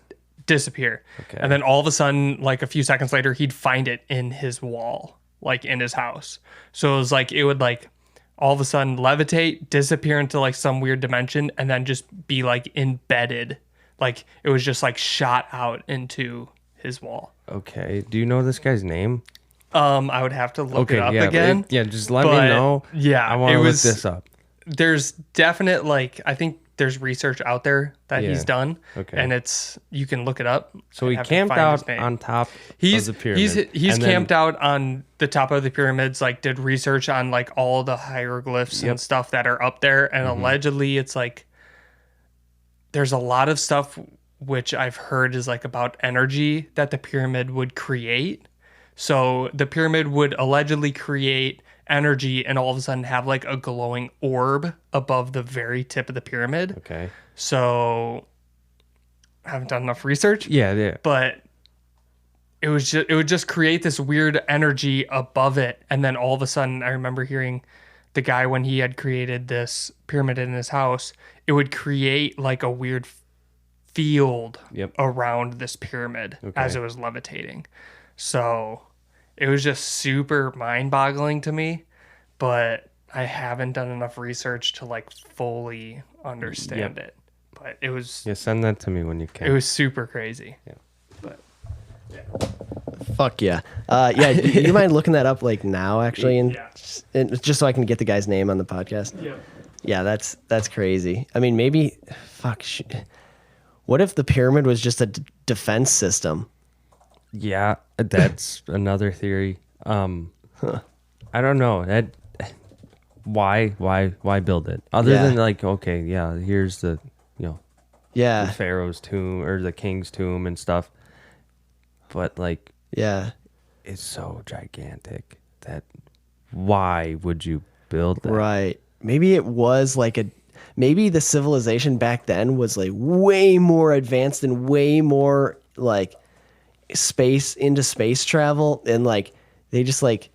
disappear. Okay. And then all of a sudden, like a few seconds later, he'd find it in his wall, like in his house. So it was like, it would like all of a sudden levitate, disappear into like some weird dimension, and then just be like embedded. Like it was just like shot out into his wall. Okay. Do you know this guy's name? I would have to look it up yeah, again. just let me know. Yeah, I want to look this up. There's definite like I think there's research out there that he's done. Okay. And it's you can look it up. So he camped out on top of the pyramid. He's camped out on the top of the pyramids, like did research on like all the hieroglyphs and stuff that are up there. And allegedly it's like there's a lot of stuff which I've heard is like about energy that the pyramid would create. So the pyramid would allegedly create energy and all of a sudden have like a glowing orb above the very tip of the pyramid. Okay. So I haven't done enough research. Yeah. But it would just create this weird energy above it. And then all of a sudden I remember hearing the guy when he had created this pyramid in his house, it would create like a weird field around this pyramid as it was levitating. So it was just super mind-boggling to me, but I haven't done enough research to like fully understand it. But it was send that to me when you can. It was super crazy. Yeah. But Fuck yeah. Do you mind looking that up like now actually and just so I can get the guy's name on the podcast? yeah. Yeah, that's crazy. I mean, maybe what if the pyramid was just a defense system? Yeah, that's another theory. I don't know. Why build it? Other than like, okay, here's the the pharaoh's tomb or the king's tomb and stuff. But like, it's so gigantic that why would you build that? Right. Maybe it was like maybe the civilization back then was like way more advanced and way more like space travel, and like they just like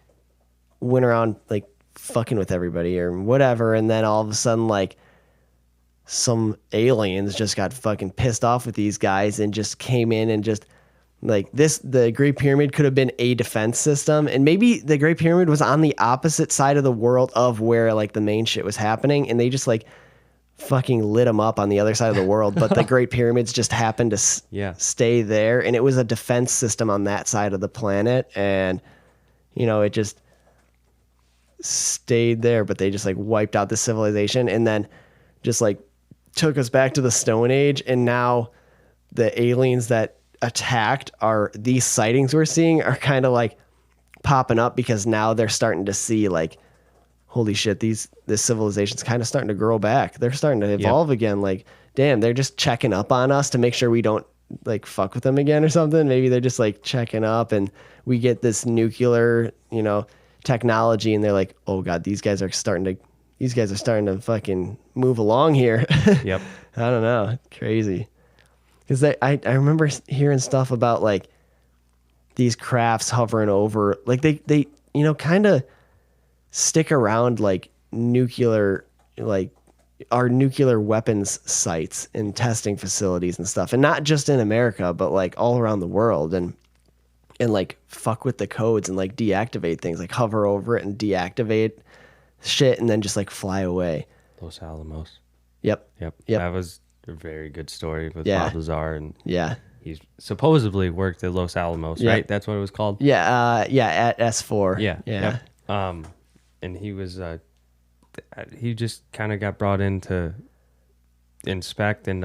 went around like fucking with everybody or whatever, and then all of a sudden like some aliens just got fucking pissed off with these guys and just came in and just like the Great Pyramid could have been a defense system, and maybe the Great Pyramid was on the opposite side of the world of where like the main shit was happening, and they just like fucking lit them up on the other side of the world, but the Great Pyramids just happened to stay there, and it was a defense system on that side of the planet, and it just stayed there, but they just like wiped out the civilization and then just like took us back to the Stone Age, and now the aliens that attacked these sightings we're seeing are kind of like popping up because now they're starting to see like, holy shit, this civilization's kind of starting to grow back. They're starting to evolve again. Like, damn, they're just checking up on us to make sure we don't like fuck with them again or something. Maybe they're just like checking up, and we get this nuclear, technology, and they're like, oh god, these guys are starting to fucking move along here. Yep. I don't know. Crazy. Because I remember hearing stuff about like these crafts hovering over, like they kind of stick around like nuclear, like our nuclear weapons sites and testing facilities and stuff, and not just in America, but like all around the world, and like fuck with the codes and like deactivate things, like hover over it and deactivate shit, and then just like fly away. Los Alamos. Yep. That was a very good story with Bob Lazar, and he's supposedly worked at Los Alamos, right? That's what it was called. At S4. Yeah. And he was he just kind of got brought in to inspect and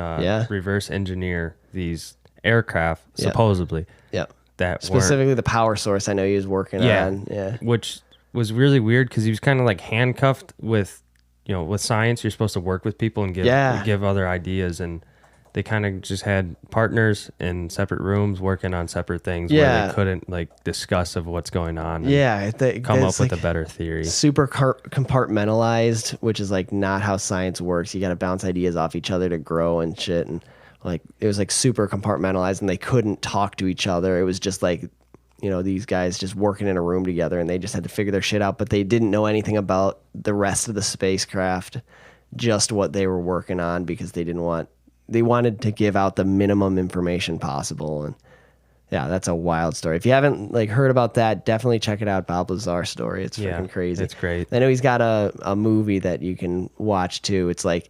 reverse engineer these aircraft, supposedly. Yep. That specifically the power source I know he was working on. Yeah. Which was really weird because he was kind of like handcuffed with, with science. You're supposed to work with people and give other ideas, and they kind of just had partners in separate rooms working on separate things where they couldn't like discuss of what's going on. And come up with a better theory. Super compartmentalized, which is like not how science works. You got to bounce ideas off each other to grow and shit. And like it was like super compartmentalized, and they couldn't talk to each other. It was just like, these guys just working in a room together, and they just had to figure their shit out. But they didn't know anything about the rest of the spacecraft, just what they were working on, because they wanted to give out the minimum information possible. And yeah, that's a wild story. If you haven't like heard about that, definitely check it out. Bob Lazar's story. It's freaking crazy. It's great. I know he's got a movie that you can watch too. It's like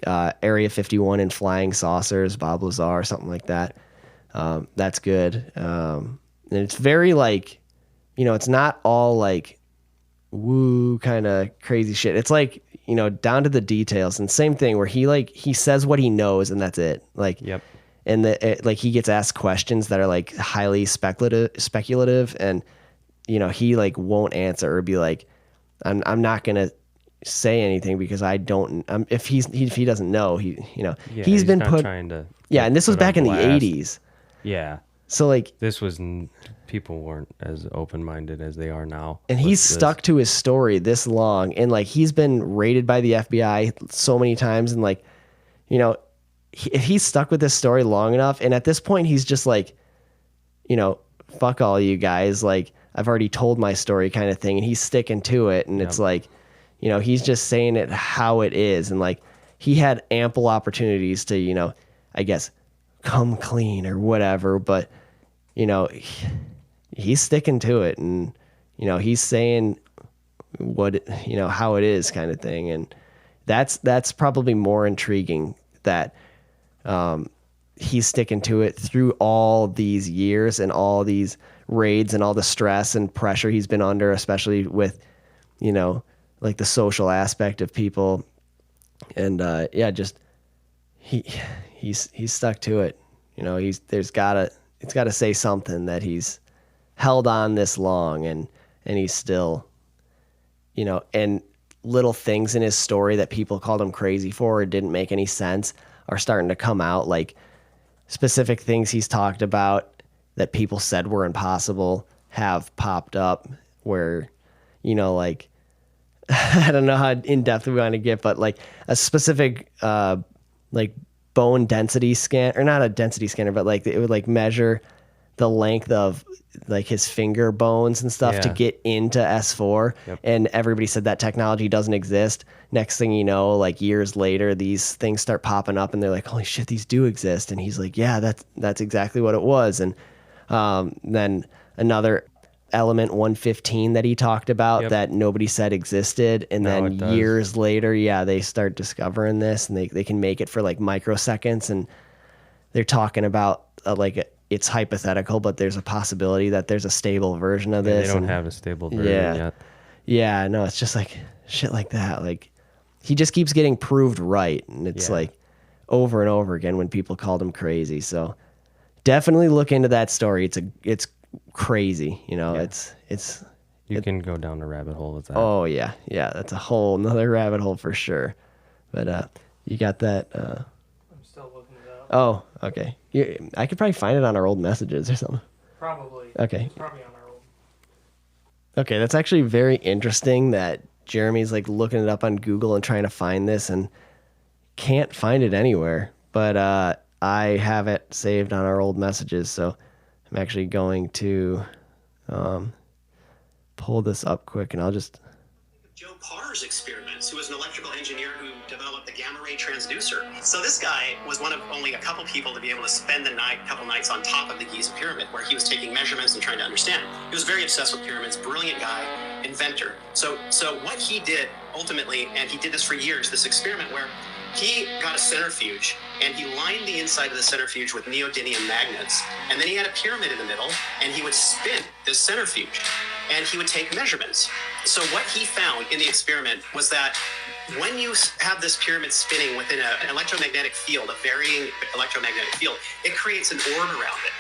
Area 51 and Flying Saucers, Bob Lazar, something like that. That's good. And it's very like, it's not all like woo kind of crazy shit. It's like, down to the details. And same thing where he says what he knows and that's it. Like, yep. And like he gets asked questions that are like highly speculative, and he like won't answer or be like, I'm not gonna say anything because I don't. If he doesn't know, he's been put trying to. Yeah, and this was back in the 80s. Yeah. So like this was people weren't as open-minded as they are now. And he's stuck to his story this long, and like he's been raided by the FBI so many times, and like, if he's stuck with this story long enough, and at this point he's just like, fuck all you guys, like I've already told my story kind of thing, and he's sticking to it, and it's like, he's just saying it how it is, and like he had ample opportunities to, I guess, come clean or whatever, but he's sticking to it, and he's saying what how it is kind of thing, and that's probably more intriguing that he's sticking to it through all these years and all these raids and all the stress and pressure he's been under, especially with like the social aspect of people, and just he's stuck to it. It's gotta say something that he's held on this long, and he's still, and little things in his story that people called him crazy for or didn't make any sense are starting to come out, like specific things he's talked about that people said were impossible have popped up where, like, I don't know how in depth we want to get, but like a specific, like bone density scan, or not a density scanner, but like it would like measure the length of like his finger bones and stuff to get into S4. Yep. And everybody said that technology doesn't exist. Next thing you know, like years later, these things start popping up and they're like, holy shit, these do exist. And he's like, yeah, that's exactly what it was. And then another element 115 that he talked about that nobody said existed. And then years later, they start discovering this, and they can make it for like microseconds. And they're talking about it's hypothetical, but there's a possibility that there's a stable version of this. They don't have a stable version yet. Yeah, no, it's just like shit like that. Like he just keeps getting proved right, and it's like over and over again when people called him crazy. So definitely look into that story. It's crazy, it's you can go down a rabbit hole with that. Oh yeah, that's a whole another rabbit hole for sure. But you got that. I'm still looking it up. Oh, okay. I could probably find it on our old messages or something. Probably. Okay. It's probably on our old. Okay, that's actually very interesting that Jeremy's like looking it up on Google and trying to find this and can't find it anywhere. But I have it saved on our old messages, so I'm actually going to pull this up quick, and I'll just... Joe Parr's experiments, who was an electrical engineer who developed the gamma ray transducer. So this guy was one of only a couple people to be able to spend couple nights on top of the Giza pyramid, where he was taking measurements and trying to understand. He was very obsessed with pyramids, brilliant guy, inventor. So what he did ultimately, and he did this for years, this experiment where he got a centrifuge and he lined the inside of the centrifuge with neodymium magnets, and then he had a pyramid in the middle, and he would spin this centrifuge and he would take measurements. So what he found in the experiment was that When you have this pyramid spinning within an electromagnetic field, a varying electromagnetic field, it creates an orb around it,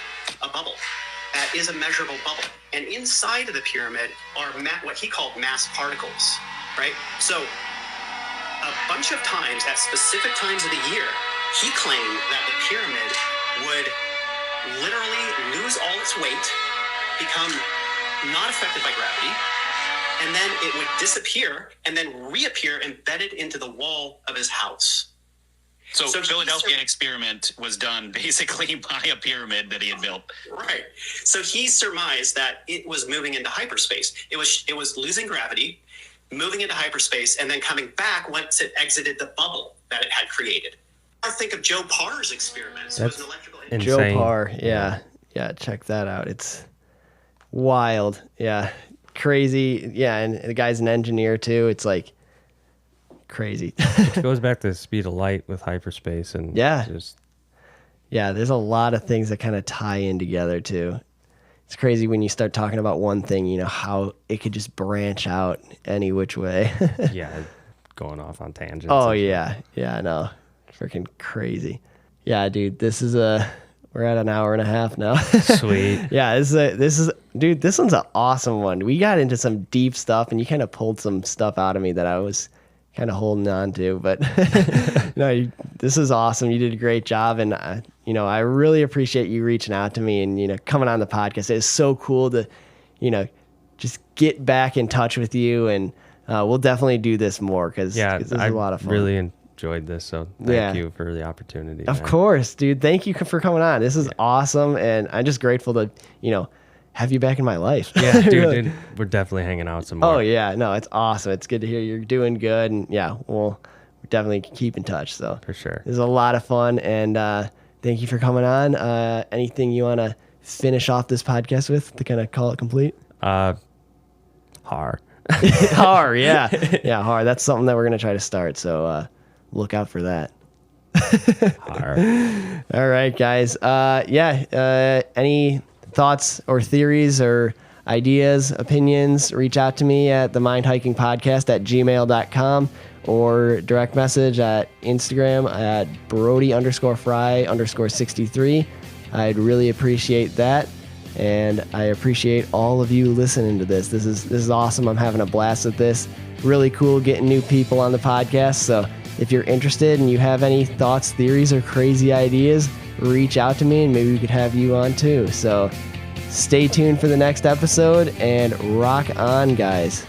a bubble. That is a measurable bubble. And inside of the pyramid are what he called mass particles, right? So a bunch of times, at specific times of the year, he claimed that the pyramid would literally lose all its weight, become not affected by gravity, and then it would disappear and then reappear embedded into the wall of his house. So Philadelphia experiment was done basically by a pyramid that he had built. Right. So he surmised that it was moving into hyperspace. It was losing gravity, moving into hyperspace, and then coming back once it exited the bubble that it had created. I think of Joe Parr's experiments. That's It was an electrical insane. Joe Parr, yeah, check that out. It's wild, yeah, crazy, yeah, and the guy's an engineer too. It's like crazy. It goes back to the speed of light with hyperspace and Yeah. just Yeah, there's a lot of things that kind of tie in together too. It's crazy when you start talking about one thing, you know, how it could just branch out any which way. yeah, going off on tangents. Oh and yeah, no, freaking crazy. Yeah, dude, we're at an hour and a half now. Sweet. Yeah, this is dude, this one's an awesome one. We got into some deep stuff, and you kind of pulled some stuff out of me that I was kind of holding on to. But no, this is awesome. You did a great job, and I really appreciate you reaching out to me and coming on the podcast. It's so cool to just get back in touch with you, and we'll definitely do this more because this is a lot of fun. Really enjoyed this, so thank you for the opportunity. Of course, dude. Thank you for coming on. This is awesome, and I'm just grateful to have you back in my life. Yeah, dude, Really. dude, we're definitely hanging out some more. Oh yeah, no, it's awesome. It's good to hear you're doing good, and yeah, we'll definitely keep in touch. So For sure. this is a lot of fun, and thank you for coming on. Anything you want to finish off this podcast with to kind of call it complete? Har. Har, yeah, har. That's something that we're gonna try to start. So look out for that. Har. All right, guys. Any thoughts or theories or ideas, opinions, reach out to me at themindhikingpodcast@gmail.com or direct message at Instagram at Brody_Frye_63. I'd really appreciate that. And I appreciate all of you listening to this. This is awesome. I'm having a blast with this. Really cool getting new people on the podcast. So if you're interested and you have any thoughts, theories, or crazy ideas, reach out to me and maybe we could have you on too. So stay tuned for the next episode and rock on, guys.